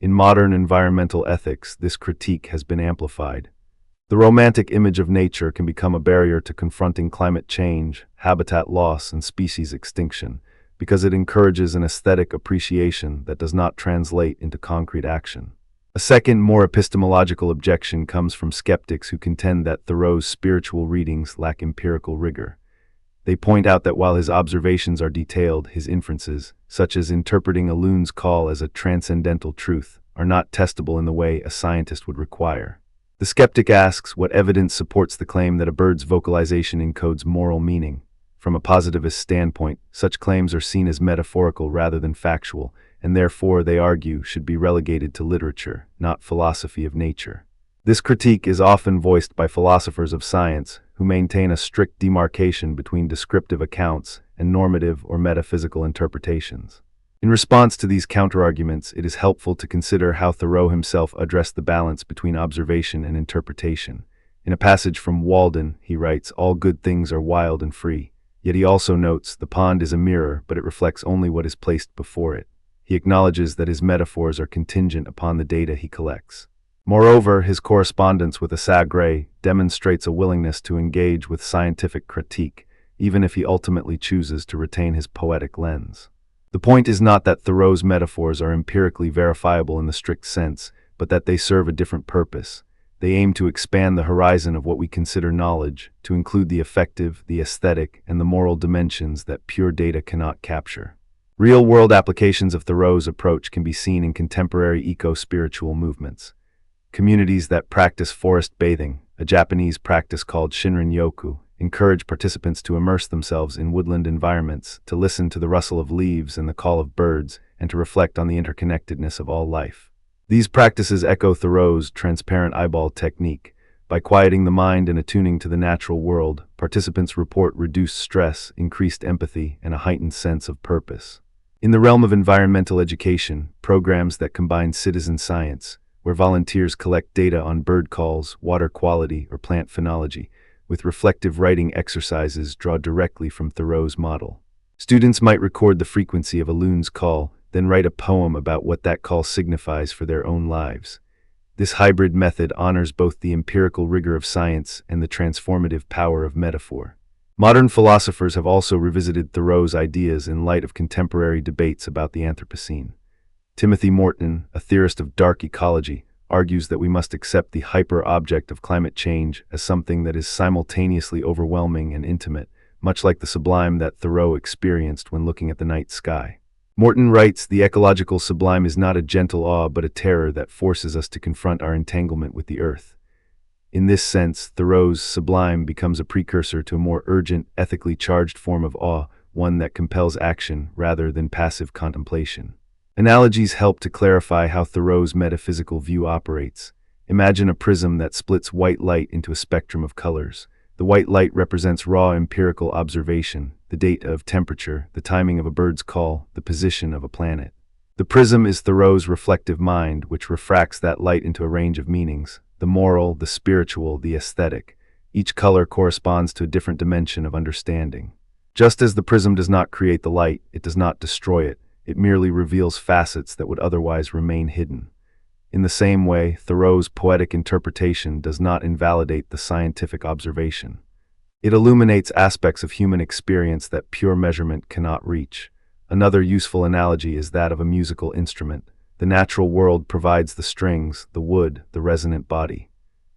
In modern environmental ethics, this critique has been amplified. The romantic image of nature can become a barrier to confronting climate change, habitat loss, and species extinction, because it encourages an aesthetic appreciation that does not translate into concrete action. A second, more epistemological objection comes from skeptics who contend that Thoreau's spiritual readings lack empirical rigor. They point out that while his observations are detailed, his inferences, such as interpreting a loon's call as a transcendental truth, are not testable in the way a scientist would require. The skeptic asks what evidence supports the claim that a bird's vocalization encodes moral meaning. From a positivist standpoint, such claims are seen as metaphorical rather than factual, and therefore, they argue, should be relegated to literature, not philosophy of nature. This critique is often voiced by philosophers of science, who maintain a strict demarcation between descriptive accounts and normative or metaphysical interpretations. In response to these counterarguments, it is helpful to consider how Thoreau himself addressed the balance between observation and interpretation. In a passage from Walden, he writes, "All good things are wild and free." Yet he also notes, "The pond is a mirror, but it reflects only what is placed before it." He acknowledges that his metaphors are contingent upon the data he collects. Moreover, his correspondence with Asa Gray demonstrates a willingness to engage with scientific critique, even if he ultimately chooses to retain his poetic lens. The point is not that Thoreau's metaphors are empirically verifiable in the strict sense, but that they serve a different purpose. They aim to expand the horizon of what we consider knowledge, to include the affective, the aesthetic, and the moral dimensions that pure data cannot capture. Real-world applications of Thoreau's approach can be seen in contemporary eco-spiritual movements. Communities that practice forest bathing, a Japanese practice called Shinrin-yoku, encourage participants to immerse themselves in woodland environments, to listen to the rustle of leaves and the call of birds, and to reflect on the interconnectedness of all life. These practices echo Thoreau's transparent eyeball technique. By quieting the mind and attuning to the natural world, participants report reduced stress, increased empathy, and a heightened sense of purpose. In the realm of environmental education, programs that combine citizen science, where volunteers collect data on bird calls, water quality, or plant phenology, with reflective writing exercises draw directly from Thoreau's model. Students might record the frequency of a loon's call, then write a poem about what that call signifies for their own lives. This hybrid method honors both the empirical rigor of science and the transformative power of metaphor. Modern philosophers have also revisited Thoreau's ideas in light of contemporary debates about the Anthropocene. Timothy Morton, a theorist of dark ecology, argues that we must accept the hyper-object of climate change as something that is simultaneously overwhelming and intimate, much like the sublime that Thoreau experienced when looking at the night sky. Morton writes, "The ecological sublime is not a gentle awe but a terror that forces us to confront our entanglement with the earth." In this sense, Thoreau's sublime becomes a precursor to a more urgent, ethically charged form of awe, one that compels action rather than passive contemplation. Analogies help to clarify how Thoreau's metaphysical view operates. Imagine a prism that splits white light into a spectrum of colors. The white light represents raw empirical observation, the date of temperature, the timing of a bird's call, the position of a planet. The prism is Thoreau's reflective mind, which refracts that light into a range of meanings: the moral, the spiritual, the aesthetic. Each color corresponds to a different dimension of understanding. Just as the prism does not create the light, it does not destroy it. It merely reveals facets that would otherwise remain hidden. In the same way, Thoreau's poetic interpretation does not invalidate the scientific observation. It illuminates aspects of human experience that pure measurement cannot reach. Another useful analogy is that of a musical instrument. The natural world provides the strings, the wood, the resonant body.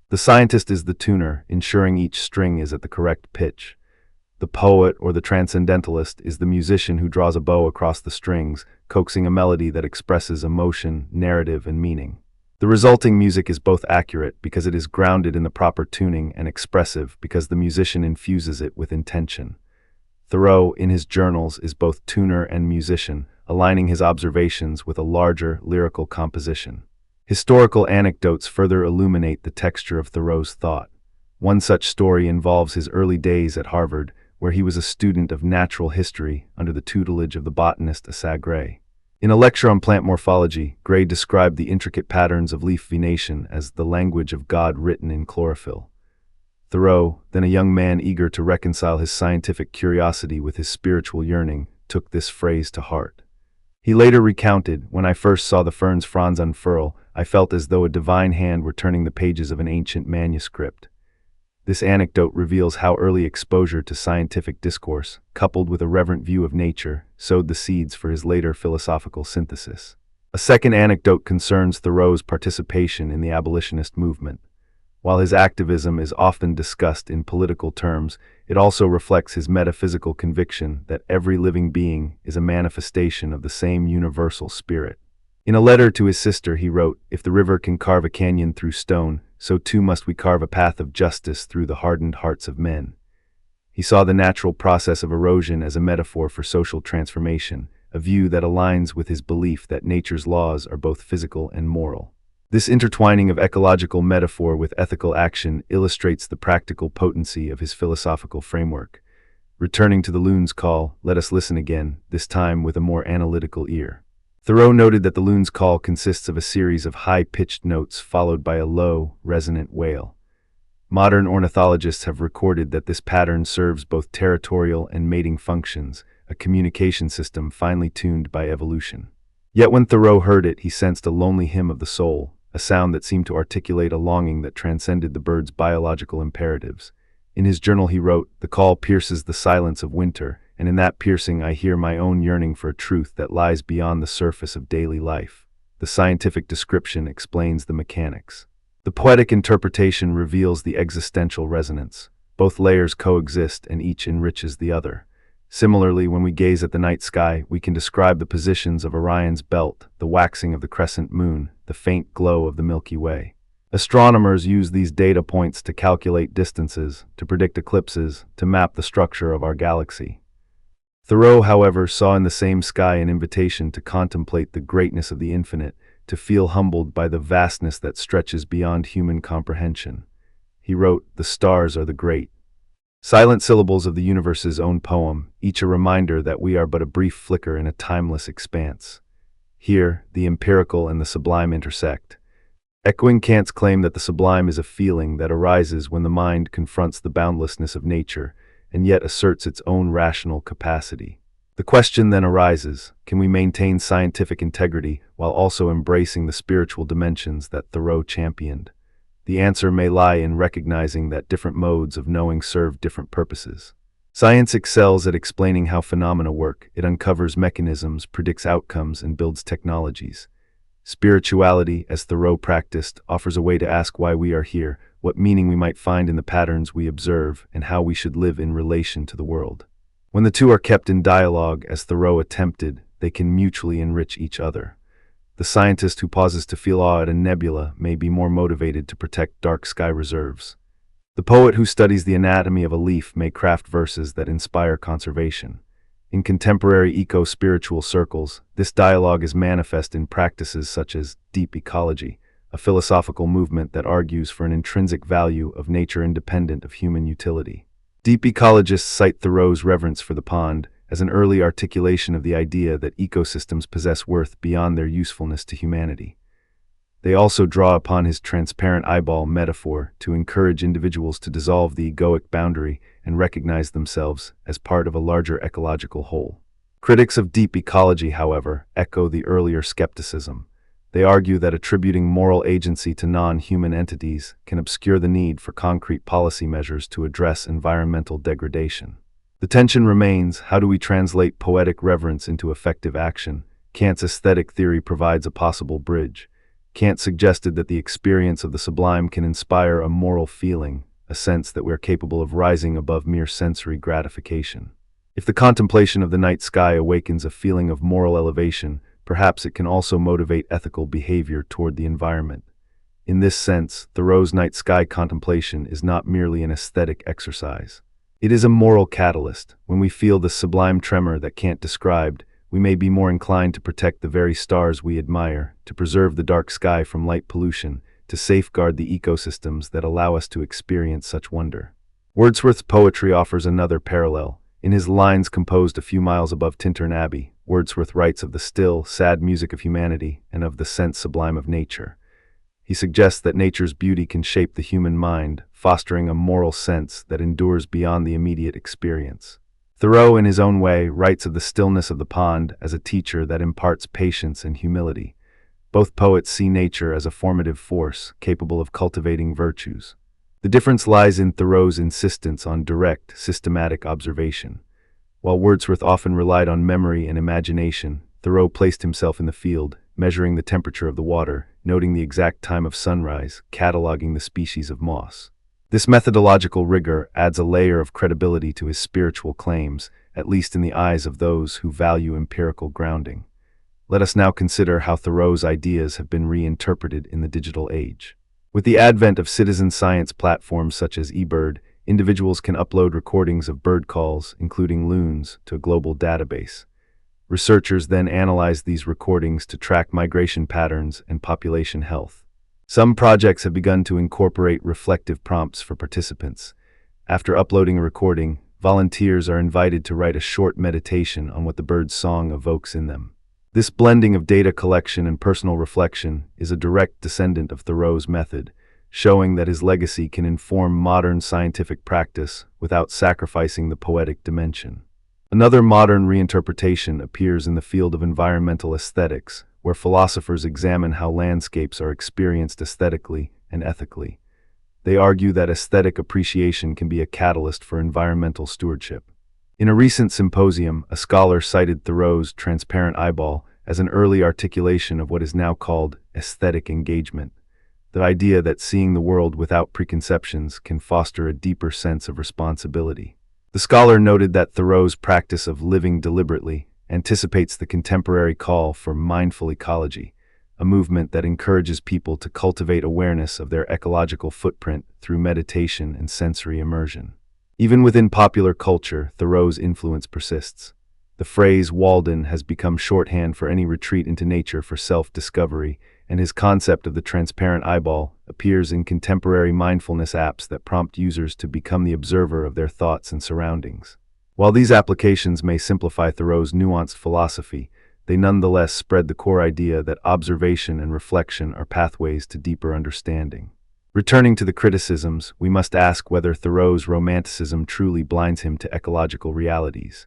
The scientist is the tuner, ensuring each string is at the correct pitch. The poet or the transcendentalist is the musician who draws a bow across the strings, coaxing a melody that expresses emotion, narrative, and meaning. The resulting music is both accurate because it is grounded in the proper tuning and expressive because the musician infuses it with intention. Thoreau, in his journals, is both tuner and musician, aligning his observations with a larger lyrical composition. Historical anecdotes further illuminate the texture of Thoreau's thought. One such story involves his early days at Harvard, where he was a student of natural history under the tutelage of the botanist Asa Gray. In a lecture on plant morphology, Gray described the intricate patterns of leaf venation as the language of God written in chlorophyll. Thoreau, then a young man eager to reconcile his scientific curiosity with his spiritual yearning, took this phrase to heart. He later recounted, "When I first saw the fern's fronds unfurl, I felt as though a divine hand were turning the pages of an ancient manuscript." This anecdote reveals how early exposure to scientific discourse, coupled with a reverent view of nature, sowed the seeds for his later philosophical synthesis. A second anecdote concerns Thoreau's participation in the abolitionist movement. While his activism is often discussed in political terms, it also reflects his metaphysical conviction that every living being is a manifestation of the same universal spirit. In a letter to his sister, he wrote, "If the river can carve a canyon through stone, so too must we carve a path of justice through the hardened hearts of men." He saw the natural process of erosion as a metaphor for social transformation, a view that aligns with his belief that nature's laws are both physical and moral. This intertwining of ecological metaphor with ethical action illustrates the practical potency of his philosophical framework. Returning to the loon's call, let us listen again, this time with a more analytical ear. Thoreau noted that the loon's call consists of a series of high-pitched notes followed by a low, resonant wail. Modern ornithologists have recorded that this pattern serves both territorial and mating functions, a communication system finely tuned by evolution. Yet when Thoreau heard it, he sensed a lonely hymn of the soul, a sound that seemed to articulate a longing that transcended the bird's biological imperatives. In his journal he wrote, "The call pierces the silence of winter, and in that piercing I hear my own yearning for a truth that lies beyond the surface of daily life." The scientific description explains the mechanics. The poetic interpretation reveals the existential resonance. Both layers coexist and each enriches the other. Similarly, when we gaze at the night sky, we can describe the positions of Orion's belt, the waxing of the crescent moon, the faint glow of the Milky Way. Astronomers use these data points to calculate distances, to predict eclipses, to map the structure of our galaxy. Thoreau, however, saw in the same sky an invitation to contemplate the greatness of the infinite, to feel humbled by the vastness that stretches beyond human comprehension. He wrote, "The stars are the great, silent syllables of the universe's own poem, each a reminder that we are but a brief flicker in a timeless expanse." Here, the empirical and the sublime intersect. Echoing Kant's claim that the sublime is a feeling that arises when the mind confronts the boundlessness of nature, and yet asserts its own rational capacity. The question then arises, can we maintain scientific integrity while also embracing the spiritual dimensions that Thoreau championed? The answer may lie in recognizing that different modes of knowing serve different purposes. Science excels at explaining how phenomena work. It uncovers mechanisms, predicts outcomes, and builds technologies. Spirituality, as Thoreau practiced, offers a way to ask why we are here, what meaning we might find in the patterns we observe, and how we should live in relation to the world. When the two are kept in dialogue, as Thoreau attempted, they can mutually enrich each other. The scientist who pauses to feel awe at a nebula may be more motivated to protect dark sky reserves. The poet who studies the anatomy of a leaf may craft verses that inspire conservation. In contemporary eco-spiritual circles, this dialogue is manifest in practices such as deep ecology, a philosophical movement that argues for an intrinsic value of nature independent of human utility. Deep ecologists cite Thoreau's reverence for the pond as an early articulation of the idea that ecosystems possess worth beyond their usefulness to humanity. They also draw upon his transparent eyeball metaphor to encourage individuals to dissolve the egoic boundary and recognize themselves as part of a larger ecological whole. Critics of deep ecology, however, echo the earlier skepticism. They argue that attributing moral agency to non-human entities can obscure the need for concrete policy measures to address environmental degradation. The tension remains: how do we translate poetic reverence into effective action? Kant's aesthetic theory provides a possible bridge. Kant suggested that the experience of the sublime can inspire a moral feeling, a sense that we are capable of rising above mere sensory gratification. If the contemplation of the night sky awakens a feeling of moral elevation, perhaps it can also motivate ethical behavior toward the environment. In this sense, Thoreau's night sky contemplation is not merely an aesthetic exercise. It is a moral catalyst. When we feel the sublime tremor that Kant described, we may be more inclined to protect the very stars we admire, to preserve the dark sky from light pollution, to safeguard the ecosystems that allow us to experience such wonder. Wordsworth's poetry offers another parallel. In his lines composed a few miles above Tintern Abbey, Wordsworth writes of the still, sad music of humanity and of the sense sublime of nature. He suggests that nature's beauty can shape the human mind, fostering a moral sense that endures beyond the immediate experience. Thoreau, in his own way, writes of the stillness of the pond as a teacher that imparts patience and humility. Both poets see nature as a formative force, capable of cultivating virtues. The difference lies in Thoreau's insistence on direct, systematic observation. While Wordsworth often relied on memory and imagination, Thoreau placed himself in the field, measuring the temperature of the water, noting the exact time of sunrise, cataloging the species of moss. This methodological rigor adds a layer of credibility to his spiritual claims, at least in the eyes of those who value empirical grounding. Let us now consider how Thoreau's ideas have been reinterpreted in the digital age. With the advent of citizen science platforms such as eBird, individuals can upload recordings of bird calls, including loons, to a global database. Researchers then analyze these recordings to track migration patterns and population health. Some projects have begun to incorporate reflective prompts for participants. After uploading a recording, volunteers are invited to write a short meditation on what the bird's song evokes in them. This blending of data collection and personal reflection is a direct descendant of Thoreau's method, showing that his legacy can inform modern scientific practice without sacrificing the poetic dimension. Another modern reinterpretation appears in the field of environmental aesthetics, where philosophers examine how landscapes are experienced aesthetically and ethically. They argue that aesthetic appreciation can be a catalyst for environmental stewardship. In a recent symposium, a scholar cited Thoreau's transparent eyeball as an early articulation of what is now called aesthetic engagement, the idea that seeing the world without preconceptions can foster a deeper sense of responsibility. The scholar noted that Thoreau's practice of living deliberately anticipates the contemporary call for mindful ecology, a movement that encourages people to cultivate awareness of their ecological footprint through meditation and sensory immersion. Even within popular culture, Thoreau's influence persists. The phrase Walden has become shorthand for any retreat into nature for self-discovery, and his concept of the transparent eyeball appears in contemporary mindfulness apps that prompt users to become the observer of their thoughts and surroundings. While these applications may simplify Thoreau's nuanced philosophy, they nonetheless spread the core idea that observation and reflection are pathways to deeper understanding. Returning to the criticisms, we must ask whether Thoreau's romanticism truly blinds him to ecological realities.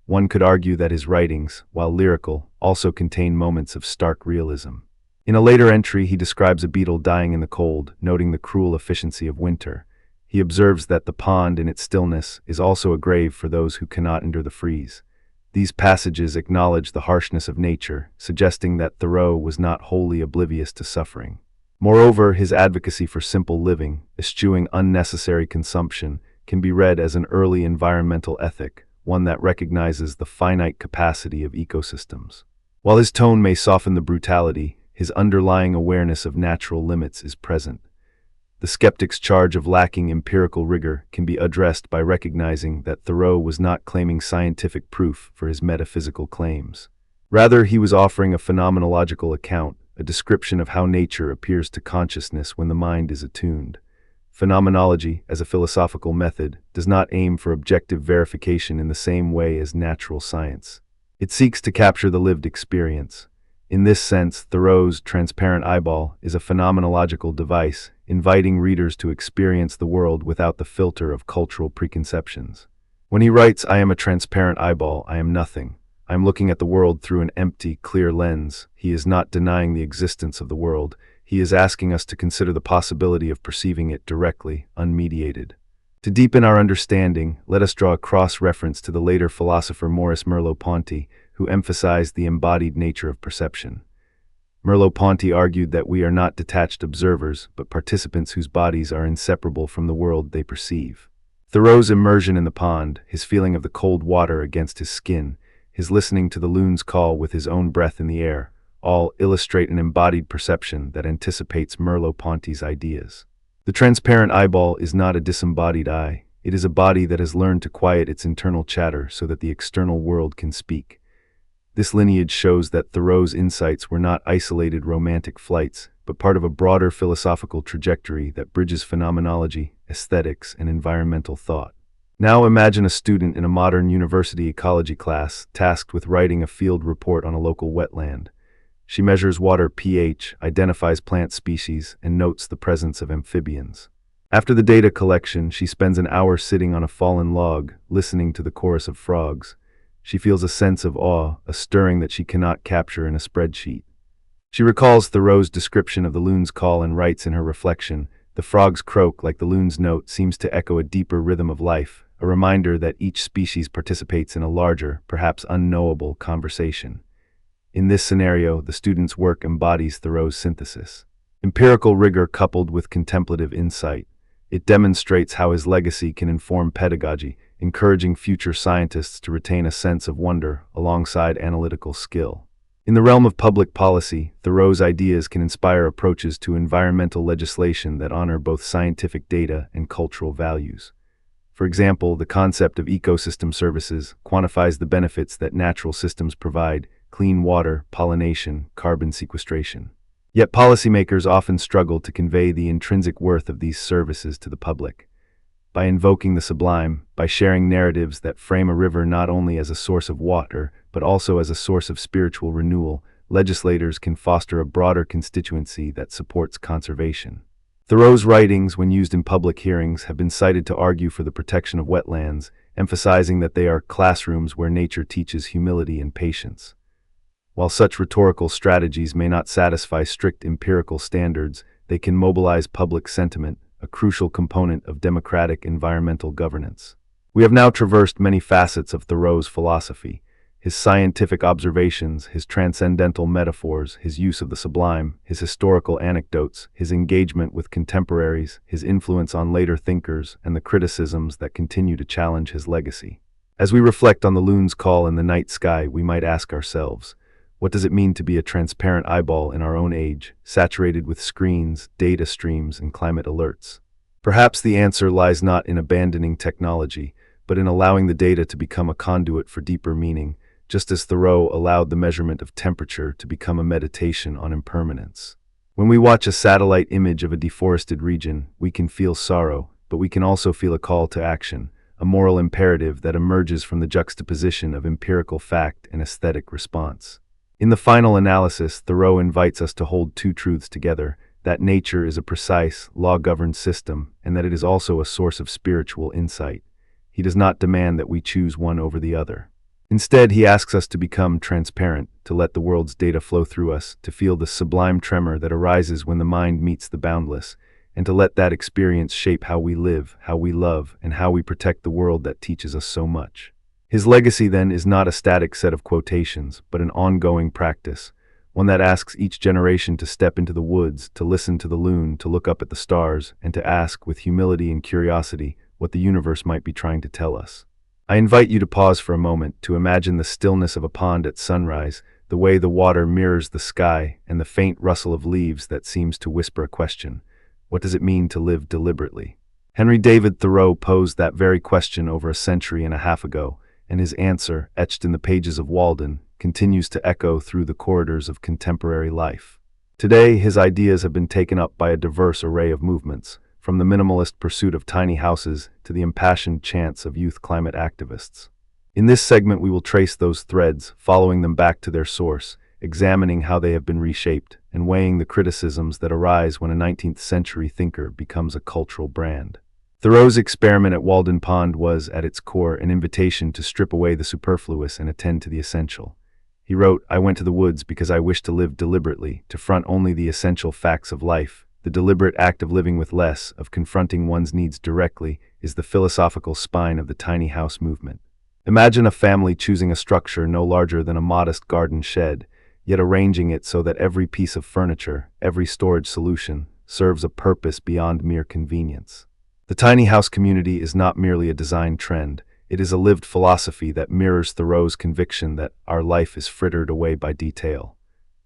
One could argue that his writings, while lyrical, also contain moments of stark realism. In a later entry, he describes a beetle dying in the cold, noting the cruel efficiency of winter. He observes that the pond in its stillness is also a grave for those who cannot endure the freeze. These passages acknowledge the harshness of nature, suggesting that Thoreau was not wholly oblivious to suffering. Moreover, his advocacy for simple living, eschewing unnecessary consumption, can be read as an early environmental ethic, one that recognizes the finite capacity of ecosystems. While his tone may soften the brutality, his underlying awareness of natural limits is present. The skeptic's charge of lacking empirical rigor can be addressed by recognizing that Thoreau was not claiming scientific proof for his metaphysical claims. Rather, he was offering a phenomenological account, a description of how nature appears to consciousness when the mind is attuned. Phenomenology, as a philosophical method, does not aim for objective verification in the same way as natural science. It seeks to capture the lived experience. In this sense, Thoreau's transparent eyeball is a phenomenological device, inviting readers to experience the world without the filter of cultural preconceptions. When he writes, "I am a transparent eyeball, I am nothing. I am looking at the world through an empty, clear lens," he is not denying the existence of the world. He is asking us to consider the possibility of perceiving it directly, unmediated. To deepen our understanding, let us draw a cross-reference to the later philosopher Maurice Merleau-Ponty, who emphasized the embodied nature of perception. Merleau-Ponty argued that we are not detached observers, but participants whose bodies are inseparable from the world they perceive. Thoreau's immersion in the pond, his feeling of the cold water against his skin, his listening to the loon's call with his own breath in the air, all illustrate an embodied perception that anticipates Merleau-Ponty's ideas. The transparent eyeball is not a disembodied eye. It is a body that has learned to quiet its internal chatter so that the external world can speak. This lineage shows that Thoreau's insights were not isolated romantic flights, but part of a broader philosophical trajectory that bridges phenomenology, aesthetics, and environmental thought. Now imagine a student in a modern university ecology class tasked with writing a field report on a local wetland. She measures water pH, identifies plant species, and notes the presence of amphibians. After the data collection, she spends an hour sitting on a fallen log, listening to the chorus of frogs. She feels a sense of awe, a stirring that she cannot capture in a spreadsheet. She recalls Thoreau's description of the loon's call and writes in her reflection, "The frog's croak, like the loon's note, seems to echo a deeper rhythm of life, a reminder that each species participates in a larger, perhaps unknowable, conversation." In this scenario, the student's work embodies Thoreau's synthesis. Empirical rigor coupled with contemplative insight. It demonstrates how his legacy can inform pedagogy, encouraging future scientists to retain a sense of wonder alongside analytical skill. In the realm of public policy, Thoreau's ideas can inspire approaches to environmental legislation that honor both scientific data and cultural values. For example, the concept of ecosystem services quantifies the benefits that natural systems provide: clean water, pollination, carbon sequestration. Yet policymakers often struggle to convey the intrinsic worth of these services to the public. By invoking the sublime, by sharing narratives that frame a river not only as a source of water, but also as a source of spiritual renewal, legislators can foster a broader constituency that supports conservation. Thoreau's writings, when used in public hearings, have been cited to argue for the protection of wetlands, emphasizing that they are classrooms where nature teaches humility and patience. While such rhetorical strategies may not satisfy strict empirical standards, they can mobilize public sentiment, a crucial component of democratic environmental governance. We have now traversed many facets of Thoreau's philosophy: his scientific observations, his transcendental metaphors, his use of the sublime, his historical anecdotes, his engagement with contemporaries, his influence on later thinkers, and the criticisms that continue to challenge his legacy. As we reflect on the loon's call in the night sky, we might ask ourselves, what does it mean to be a transparent eyeball in our own age, saturated with screens, data streams, and climate alerts? Perhaps the answer lies not in abandoning technology, but in allowing the data to become a conduit for deeper meaning, just as Thoreau allowed the measurement of temperature to become a meditation on impermanence. When we watch a satellite image of a deforested region, we can feel sorrow, but we can also feel a call to action, a moral imperative that emerges from the juxtaposition of empirical fact and aesthetic response. In the final analysis, Thoreau invites us to hold two truths together: that nature is a precise, law-governed system, and that it is also a source of spiritual insight. He does not demand that we choose one over the other. Instead, he asks us to become transparent, to let the world's data flow through us, to feel the sublime tremor that arises when the mind meets the boundless, and to let that experience shape how we live, how we love, and how we protect the world that teaches us so much. His legacy, then, is not a static set of quotations, but an ongoing practice, one that asks each generation to step into the woods, to listen to the loon, to look up at the stars, and to ask, with humility and curiosity, what the universe might be trying to tell us. I invite you to pause for a moment, to imagine the stillness of a pond at sunrise, the way the water mirrors the sky, and the faint rustle of leaves that seems to whisper a question. What does it mean to live deliberately? Henry David Thoreau posed that very question over a century and a half ago, and his answer, etched in the pages of Walden, continues to echo through the corridors of contemporary life. Today, his ideas have been taken up by a diverse array of movements, from the minimalist pursuit of tiny houses to the impassioned chants of youth climate activists. In this segment, we will trace those threads, following them back to their source, examining how they have been reshaped, and weighing the criticisms that arise when a 19th century thinker becomes a cultural brand. Thoreau's experiment at Walden Pond was, at its core, an invitation to strip away the superfluous and attend to the essential. He wrote, "I went to the woods because I wished to live deliberately, to front only the essential facts of life. The deliberate act of living with less, of confronting one's needs directly, is the philosophical spine of the tiny house movement." Imagine a family choosing a structure no larger than a modest garden shed, yet arranging it so that every piece of furniture, every storage solution, serves a purpose beyond mere convenience. The tiny house community is not merely a design trend, it is a lived philosophy that mirrors Thoreau's conviction that our life is frittered away by detail.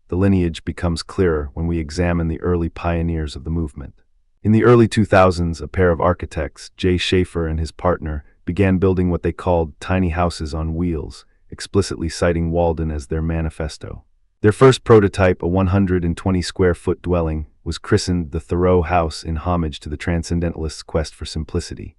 The lineage becomes clearer when we examine the early pioneers of the movement. In the early 2000s, a pair of architects, Jay Schaefer and his partner, began building what they called tiny houses on wheels, explicitly citing Walden as their manifesto. Their first prototype, a 120-square-foot dwelling, was christened the Thoreau House in homage to the Transcendentalist's quest for simplicity.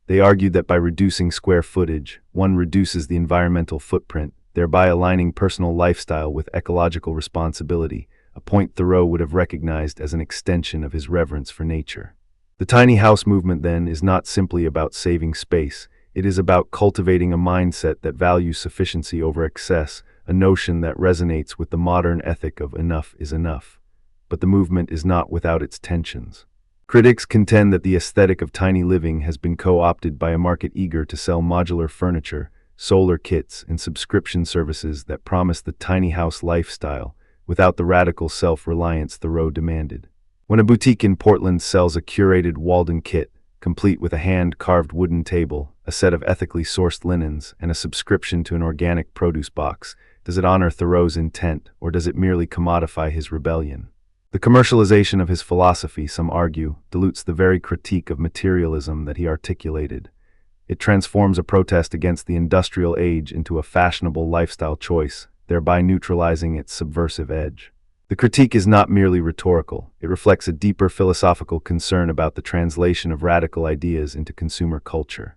They argued that by reducing square footage, one reduces the environmental footprint, thereby aligning personal lifestyle with ecological responsibility, a point Thoreau would have recognized as an extension of his reverence for nature. The tiny house movement, then, is not simply about saving space, it is about cultivating a mindset that values sufficiency over excess, a notion that resonates with the modern ethic of enough is enough. But the movement is not without its tensions. Critics contend that the aesthetic of tiny living has been co-opted by a market eager to sell modular furniture, solar kits, and subscription services that promise the tiny house lifestyle, without the radical self-reliance Thoreau demanded. When a boutique in Portland sells a curated Walden kit, complete with a hand-carved wooden table, a set of ethically sourced linens, and a subscription to an organic produce box, does it honor Thoreau's intent, or does it merely commodify his rebellion? The commercialization of his philosophy, some argue, dilutes the very critique of materialism that he articulated. It transforms a protest against the industrial age into a fashionable lifestyle choice, thereby neutralizing its subversive edge. The critique is not merely rhetorical, it reflects a deeper philosophical concern about the translation of radical ideas into consumer culture.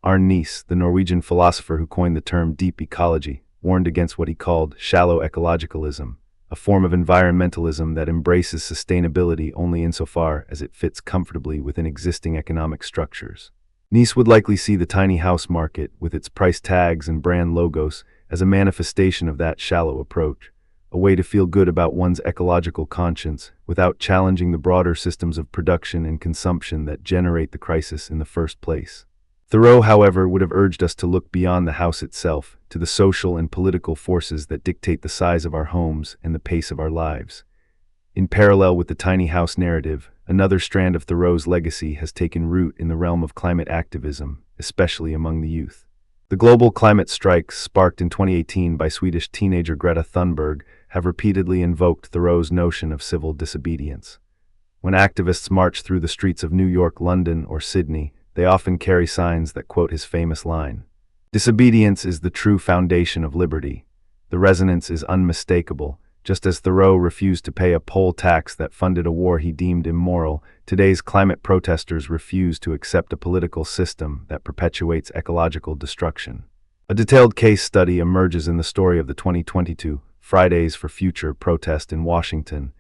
Arne Nies, the Norwegian philosopher who coined the term deep ecology, warned against what he called shallow ecologicalism, a form of environmentalism that embraces sustainability only insofar as it fits comfortably within existing economic structures. Nies would likely see the tiny house market, with its price tags and brand logos, as a manifestation of that shallow approach, a way to feel good about one's ecological conscience without challenging the broader systems of production and consumption that generate the crisis in the first place. Thoreau, however, would have urged us to look beyond the house itself, to the social and political forces that dictate the size of our homes and the pace of our lives. In parallel with the tiny house narrative, another strand of Thoreau's legacy has taken root in the realm of climate activism, especially among the youth. The global climate strikes, sparked in 2018 by Swedish teenager Greta Thunberg, have repeatedly invoked Thoreau's notion of civil disobedience. When activists march through the streets of New York, London, or Sydney, they often carry signs that quote his famous line, "Disobedience is the true foundation of liberty." The resonance is unmistakable. Just as Thoreau refused to pay a poll tax that funded a war he deemed immoral, today's climate protesters refuse to accept a political system that perpetuates ecological destruction. A detailed case study emerges in the story of the 2022 Fridays for Future protest in Washington,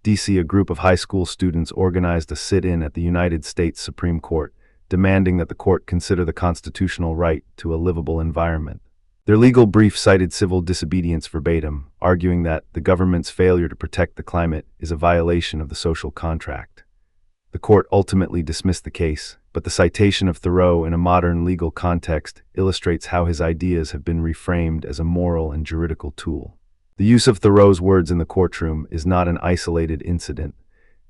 D.C. A group of high school students organized a sit-in at the United States Supreme Court, demanding that the court consider the constitutional right to a livable environment. Their legal brief cited civil disobedience verbatim, arguing that the government's failure to protect the climate is a violation of the social contract. The court ultimately dismissed the case, but the citation of Thoreau in a modern legal context illustrates how his ideas have been reframed as a moral and juridical tool. The use of Thoreau's words in the courtroom is not an isolated incident.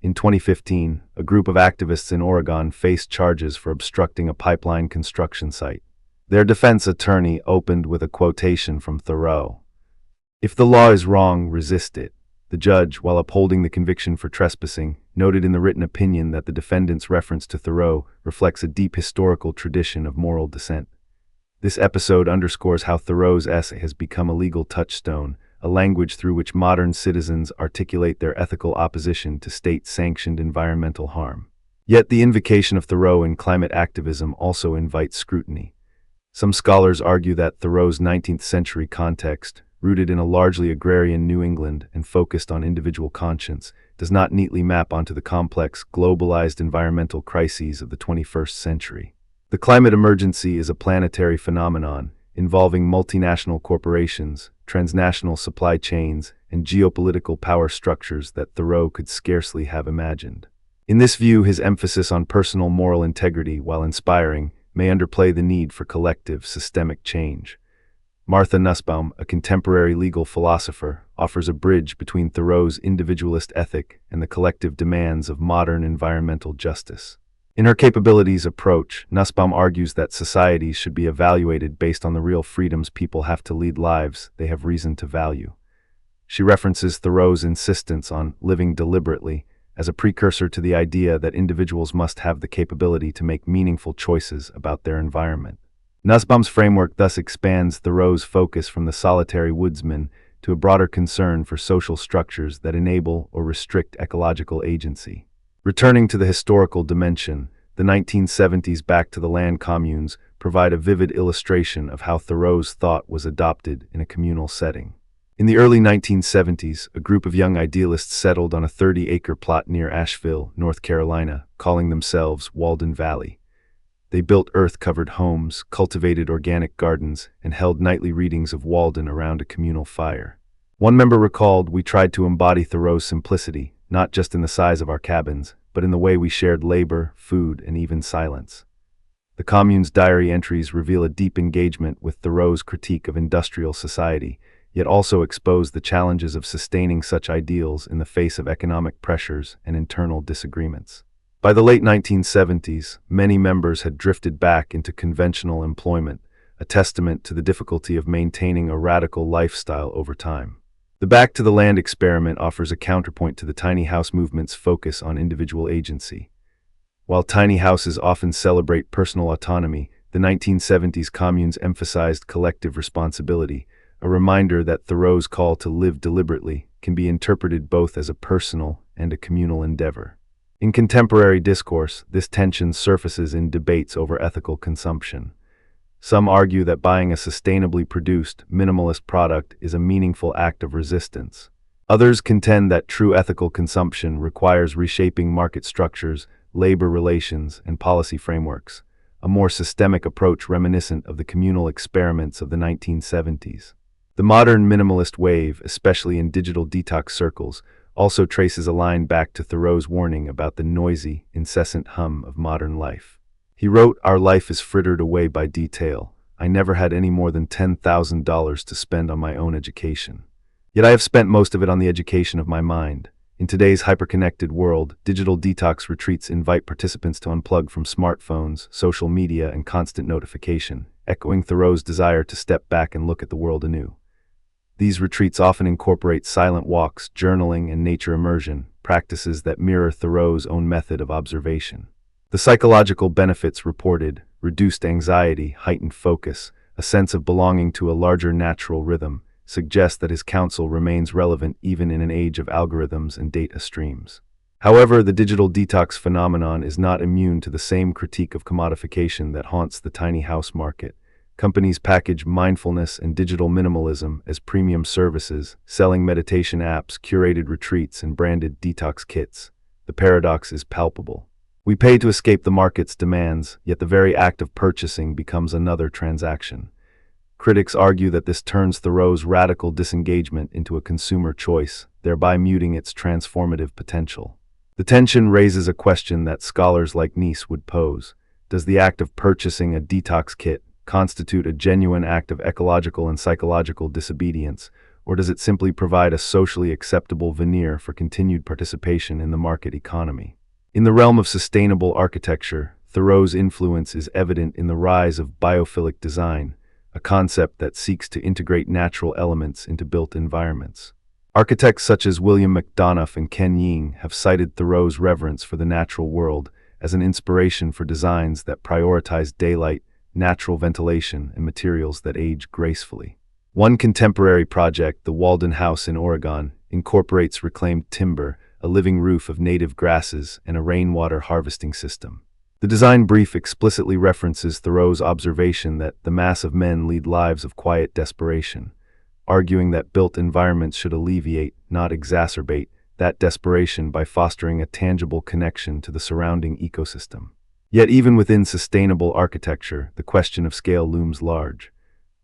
In 2015, a group of activists in Oregon faced charges for obstructing a pipeline construction site. Their defense attorney opened with a quotation from Thoreau. "If the law is wrong, resist it." The judge, while upholding the conviction for trespassing, noted in the written opinion that the defendant's reference to Thoreau reflects a deep historical tradition of moral dissent. This episode underscores how Thoreau's essay has become a legal touchstone, a language through which modern citizens articulate their ethical opposition to state-sanctioned environmental harm. Yet the invocation of Thoreau in climate activism also invites scrutiny. Some scholars argue that Thoreau's 19th century context, rooted in a largely agrarian New England and focused on individual conscience, does not neatly map onto the complex, globalized environmental crises of the 21st century. The climate emergency is a planetary phenomenon involving multinational corporations, transnational supply chains, and geopolitical power structures that Thoreau could scarcely have imagined. In this view, his emphasis on personal moral integrity, while inspiring, may underplay the need for collective, systemic change. Martha Nussbaum, a contemporary legal philosopher, offers a bridge between Thoreau's individualist ethic and the collective demands of modern environmental justice. In her capabilities approach, Nussbaum argues that societies should be evaluated based on the real freedoms people have to lead lives they have reason to value. She references Thoreau's insistence on living deliberately as a precursor to the idea that individuals must have the capability to make meaningful choices about their environment. Nussbaum's framework thus expands Thoreau's focus from the solitary woodsman to a broader concern for social structures that enable or restrict ecological agency. Returning to the historical dimension, the 1970s Back to the Land communes provide a vivid illustration of how Thoreau's thought was adopted in a communal setting. In the early 1970s, a group of young idealists settled on a 30-acre plot near Asheville, North Carolina, calling themselves Walden Valley. They built earth-covered homes, cultivated organic gardens, and held nightly readings of Walden around a communal fire. One member recalled, "We tried to embody Thoreau's simplicity, not just in the size of our cabins, but in the way we shared labor, food, and even silence." The commune's diary entries reveal a deep engagement with Thoreau's critique of industrial society, yet also expose the challenges of sustaining such ideals in the face of economic pressures and internal disagreements. By the late 1970s, many members had drifted back into conventional employment, a testament to the difficulty of maintaining a radical lifestyle over time. The Back to the Land experiment offers a counterpoint to the tiny house movement's focus on individual agency. While tiny houses often celebrate personal autonomy, the 1970s communes emphasized collective responsibility, a reminder that Thoreau's call to live deliberately can be interpreted both as a personal and a communal endeavor. In contemporary discourse, this tension surfaces in debates over ethical consumption. Some argue that buying a sustainably produced, minimalist product is a meaningful act of resistance. Others contend that true ethical consumption requires reshaping market structures, labor relations, and policy frameworks, a more systemic approach reminiscent of the communal experiments of the 1970s. The modern minimalist wave, especially in digital detox circles, also traces a line back to Thoreau's warning about the noisy, incessant hum of modern life. He wrote, "Our life is frittered away by detail. I never had any more than $10,000 to spend on my own education. Yet I have spent most of it on the education of my mind." In today's hyperconnected world, digital detox retreats invite participants to unplug from smartphones, social media, and constant notification, echoing Thoreau's desire to step back and look at the world anew. These retreats often incorporate silent walks, journaling, and nature immersion, practices that mirror Thoreau's own method of observation. The psychological benefits reported: reduced anxiety, heightened focus, a sense of belonging to a larger natural rhythm, suggest that his counsel remains relevant even in an age of algorithms and data streams. However, the digital detox phenomenon is not immune to the same critique of commodification that haunts the tiny house market. Companies package mindfulness and digital minimalism as premium services, selling meditation apps, curated retreats, and branded detox kits. The paradox is palpable. We pay to escape the market's demands, yet the very act of purchasing becomes another transaction. Critics argue that this turns Thoreau's radical disengagement into a consumer choice, thereby muting its transformative potential. The tension raises a question that scholars like Nice would pose. Does the act of purchasing a detox kit constitute a genuine act of ecological and psychological disobedience, or does it simply provide a socially acceptable veneer for continued participation in the market economy? In the realm of sustainable architecture, Thoreau's influence is evident in the rise of biophilic design, a concept that seeks to integrate natural elements into built environments. Architects such as William McDonough and Ken Ying have cited Thoreau's reverence for the natural world as an inspiration for designs that prioritize daylight, natural ventilation, and materials that age gracefully. One contemporary project, the Walden House in Oregon, incorporates reclaimed timber, a living roof of native grasses, and a rainwater harvesting system. The design brief explicitly references Thoreau's observation that the mass of men lead lives of quiet desperation, arguing that built environments should alleviate, not exacerbate, that desperation by fostering a tangible connection to the surrounding ecosystem. Yet even within sustainable architecture, the question of scale looms large.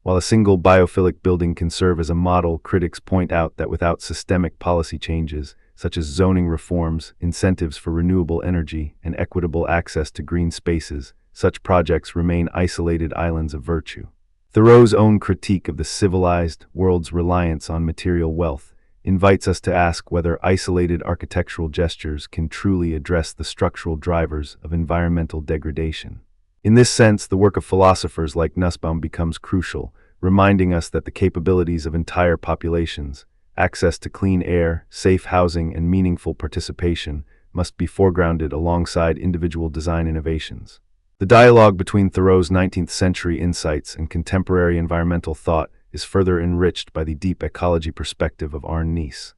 While a single biophilic building can serve as a model, critics point out that without systemic policy changes, such as zoning reforms, incentives for renewable energy, and equitable access to green spaces, such projects remain isolated islands of virtue. Thoreau's own critique of the civilized world's reliance on material wealth invites us to ask whether isolated architectural gestures can truly address the structural drivers of environmental degradation. In this sense, the work of philosophers like Nussbaum becomes crucial, reminding us that the capabilities of entire populations, access to clean air, safe housing, and meaningful participation, must be foregrounded alongside individual design innovations. The dialogue between Thoreau's 19th century insights and contemporary environmental thought is further enriched by the deep ecology perspective of Arne Nice.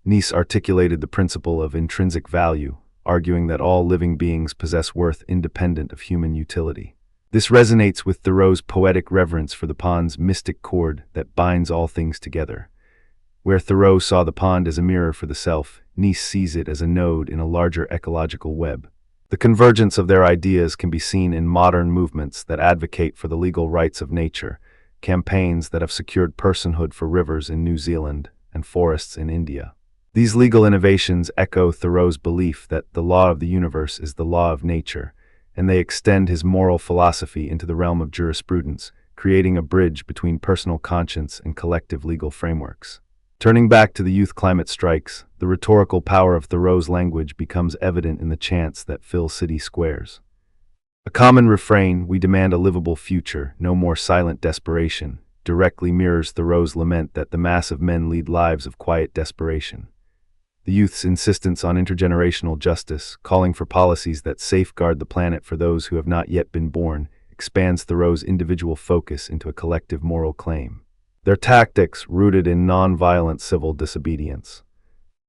Nice articulated the principle of intrinsic value, arguing that all living beings possess worth independent of human utility. This resonates with Thoreau's poetic reverence for the pond's mystic cord that binds all things together. Where Thoreau saw the pond as a mirror for the self, Nice sees it as a node in a larger ecological web. The convergence of their ideas can be seen in modern movements that advocate for the legal rights of nature, campaigns that have secured personhood for rivers in New Zealand and forests in India. These legal innovations echo Thoreau's belief that the law of the universe is the law of nature, and they extend his moral philosophy into the realm of jurisprudence, creating a bridge between personal conscience and collective legal frameworks. Turning back to the youth climate strikes, the rhetorical power of Thoreau's language becomes evident in the chants that fill city squares. A common refrain, "We demand a livable future, no more silent desperation," directly mirrors Thoreau's lament that the mass of men lead lives of quiet desperation. The youth's insistence on intergenerational justice, calling for policies that safeguard the planet for those who have not yet been born, expands Thoreau's individual focus into a collective moral claim. Their tactics, rooted in non-violent civil disobedience,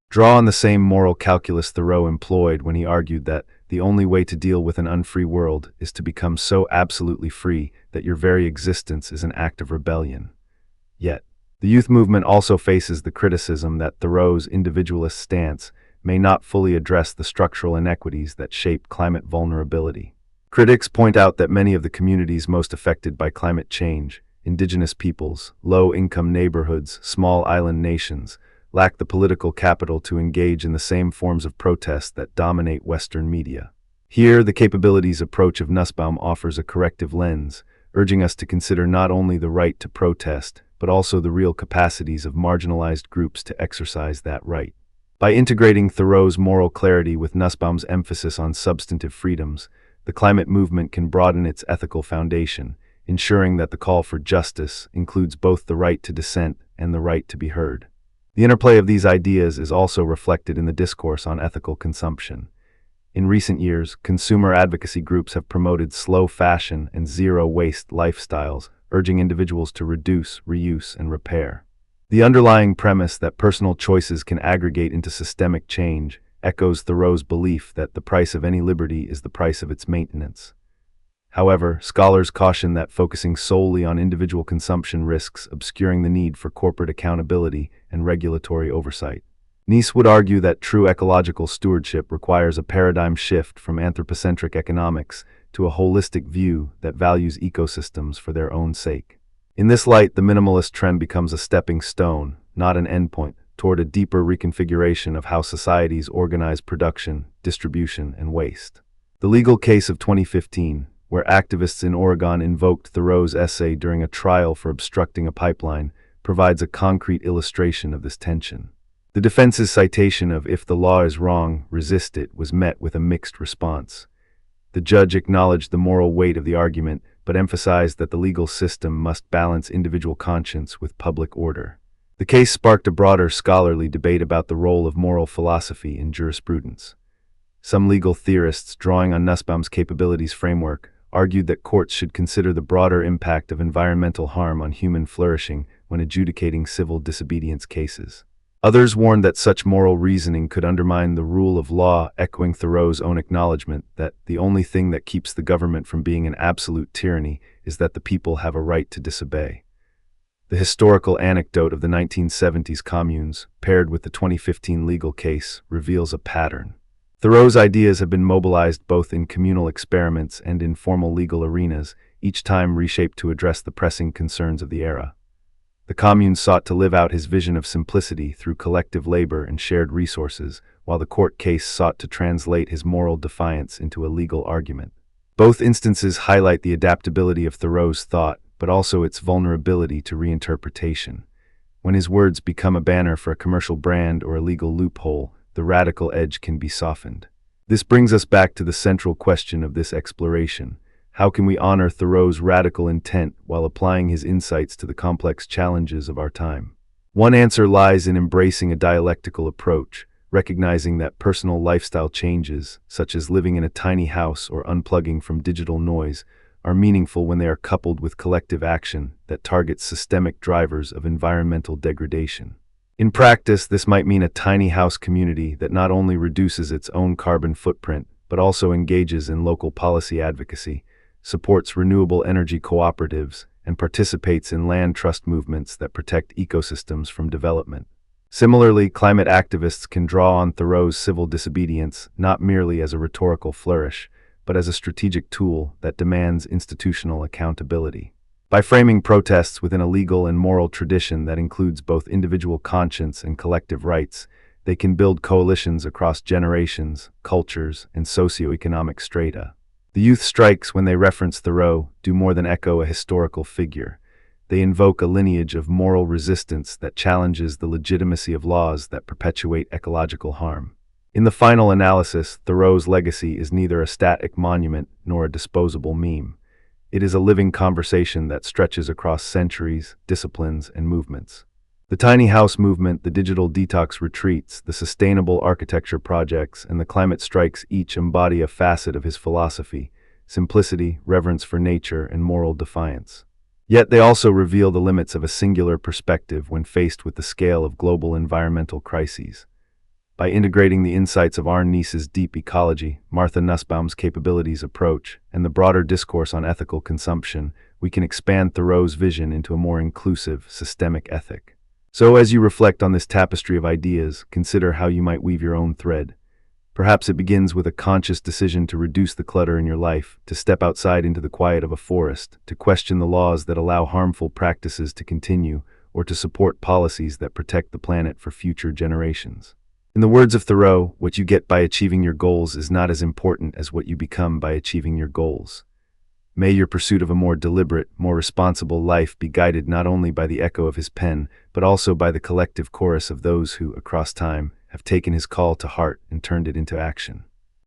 draw on the same moral calculus Thoreau employed when he argued that the only way to deal with an unfree world is to become so absolutely free that your very existence is an act of rebellion. Yet, the youth movement also faces the criticism that Thoreau's individualist stance may not fully address the structural inequities that shape climate vulnerability. Critics point out that many of the communities most affected by climate change, indigenous peoples, low-income neighborhoods, small island nations, lack the political capital to engage in the same forms of protest that dominate Western media. Here, the capabilities approach of Nussbaum offers a corrective lens, urging us to consider not only the right to protest, but also the real capacities of marginalized groups to exercise that right. By integrating Thoreau's moral clarity with Nussbaum's emphasis on substantive freedoms, the climate movement can broaden its ethical foundation, ensuring that the call for justice includes both the right to dissent and the right to be heard. The interplay of these ideas is also reflected in the discourse on ethical consumption. In recent years, consumer advocacy groups have promoted slow fashion and zero-waste lifestyles, urging individuals to reduce, reuse, and repair. The underlying premise that personal choices can aggregate into systemic change echoes Thoreau's belief that the price of any liberty is the price of its maintenance. However, scholars caution that focusing solely on individual consumption risks obscuring the need for corporate accountability and regulatory oversight. Nice would argue that true ecological stewardship requires a paradigm shift from anthropocentric economics to a holistic view that values ecosystems for their own sake. In this light, the minimalist trend becomes a stepping stone, not an endpoint, toward a deeper reconfiguration of how societies organize production, distribution, and waste. The legal case of 2015, where activists in Oregon invoked Thoreau's essay during a trial for obstructing a pipeline, provides a concrete illustration of this tension. The defense's citation of "if the law is wrong, resist it" was met with a mixed response. The judge acknowledged the moral weight of the argument, but emphasized that the legal system must balance individual conscience with public order. The case sparked a broader scholarly debate about the role of moral philosophy in jurisprudence. Some legal theorists, drawing on Nussbaum's capabilities framework, argued that courts should consider the broader impact of environmental harm on human flourishing when adjudicating civil disobedience cases. Others warned that such moral reasoning could undermine the rule of law, echoing Thoreau's own acknowledgement that the only thing that keeps the government from being an absolute tyranny is that the people have a right to disobey. The historical anecdote of the 1970s communes, paired with the 2015 legal case, reveals a pattern. Thoreau's ideas have been mobilized both in communal experiments and in formal legal arenas, each time reshaped to address the pressing concerns of the era. The commune sought to live out his vision of simplicity through collective labor and shared resources, while the court case sought to translate his moral defiance into a legal argument. Both instances highlight the adaptability of Thoreau's thought, but also its vulnerability to reinterpretation. When his words become a banner for a commercial brand or a legal loophole, the radical edge can be softened. This brings us back to the central question of this exploration. How can we honor Thoreau's radical intent while applying his insights to the complex challenges of our time? One answer lies in embracing a dialectical approach, recognizing that personal lifestyle changes, such as living in a tiny house or unplugging from digital noise, are meaningful when they are coupled with collective action that targets systemic drivers of environmental degradation. In practice, this might mean a tiny house community that not only reduces its own carbon footprint, but also engages in local policy advocacy, supports renewable energy cooperatives, and participates in land trust movements that protect ecosystems from development. Similarly, climate activists can draw on Thoreau's civil disobedience not merely as a rhetorical flourish, but as a strategic tool that demands institutional accountability. By framing protests within a legal and moral tradition that includes both individual conscience and collective rights, they can build coalitions across generations, cultures, and socioeconomic strata. The youth strikes, when they reference Thoreau, do more than echo a historical figure. They invoke a lineage of moral resistance that challenges the legitimacy of laws that perpetuate ecological harm. In the final analysis, Thoreau's legacy is neither a static monument nor a disposable meme. It is a living conversation that stretches across centuries, disciplines, and movements. The tiny house movement, the digital detox retreats, the sustainable architecture projects, and the climate strikes each embody a facet of his philosophy: simplicity, reverence for nature, and moral defiance. Yet they also reveal the limits of a singular perspective when faced with the scale of global environmental crises. By integrating the insights of Arne Nice's deep ecology, Martha Nussbaum's capabilities approach, and the broader discourse on ethical consumption, we can expand Thoreau's vision into a more inclusive, systemic ethic. So as you reflect on this tapestry of ideas, consider how you might weave your own thread. Perhaps it begins with a conscious decision to reduce the clutter in your life, to step outside into the quiet of a forest, to question the laws that allow harmful practices to continue, or to support policies that protect the planet for future generations. In the words of Thoreau, what you get by achieving your goals is not as important as what you become by achieving your goals. May your pursuit of a more deliberate, more responsible life be guided not only by the echo of his pen, but also by the collective chorus of those who, across time, have taken his call to heart and turned it into action.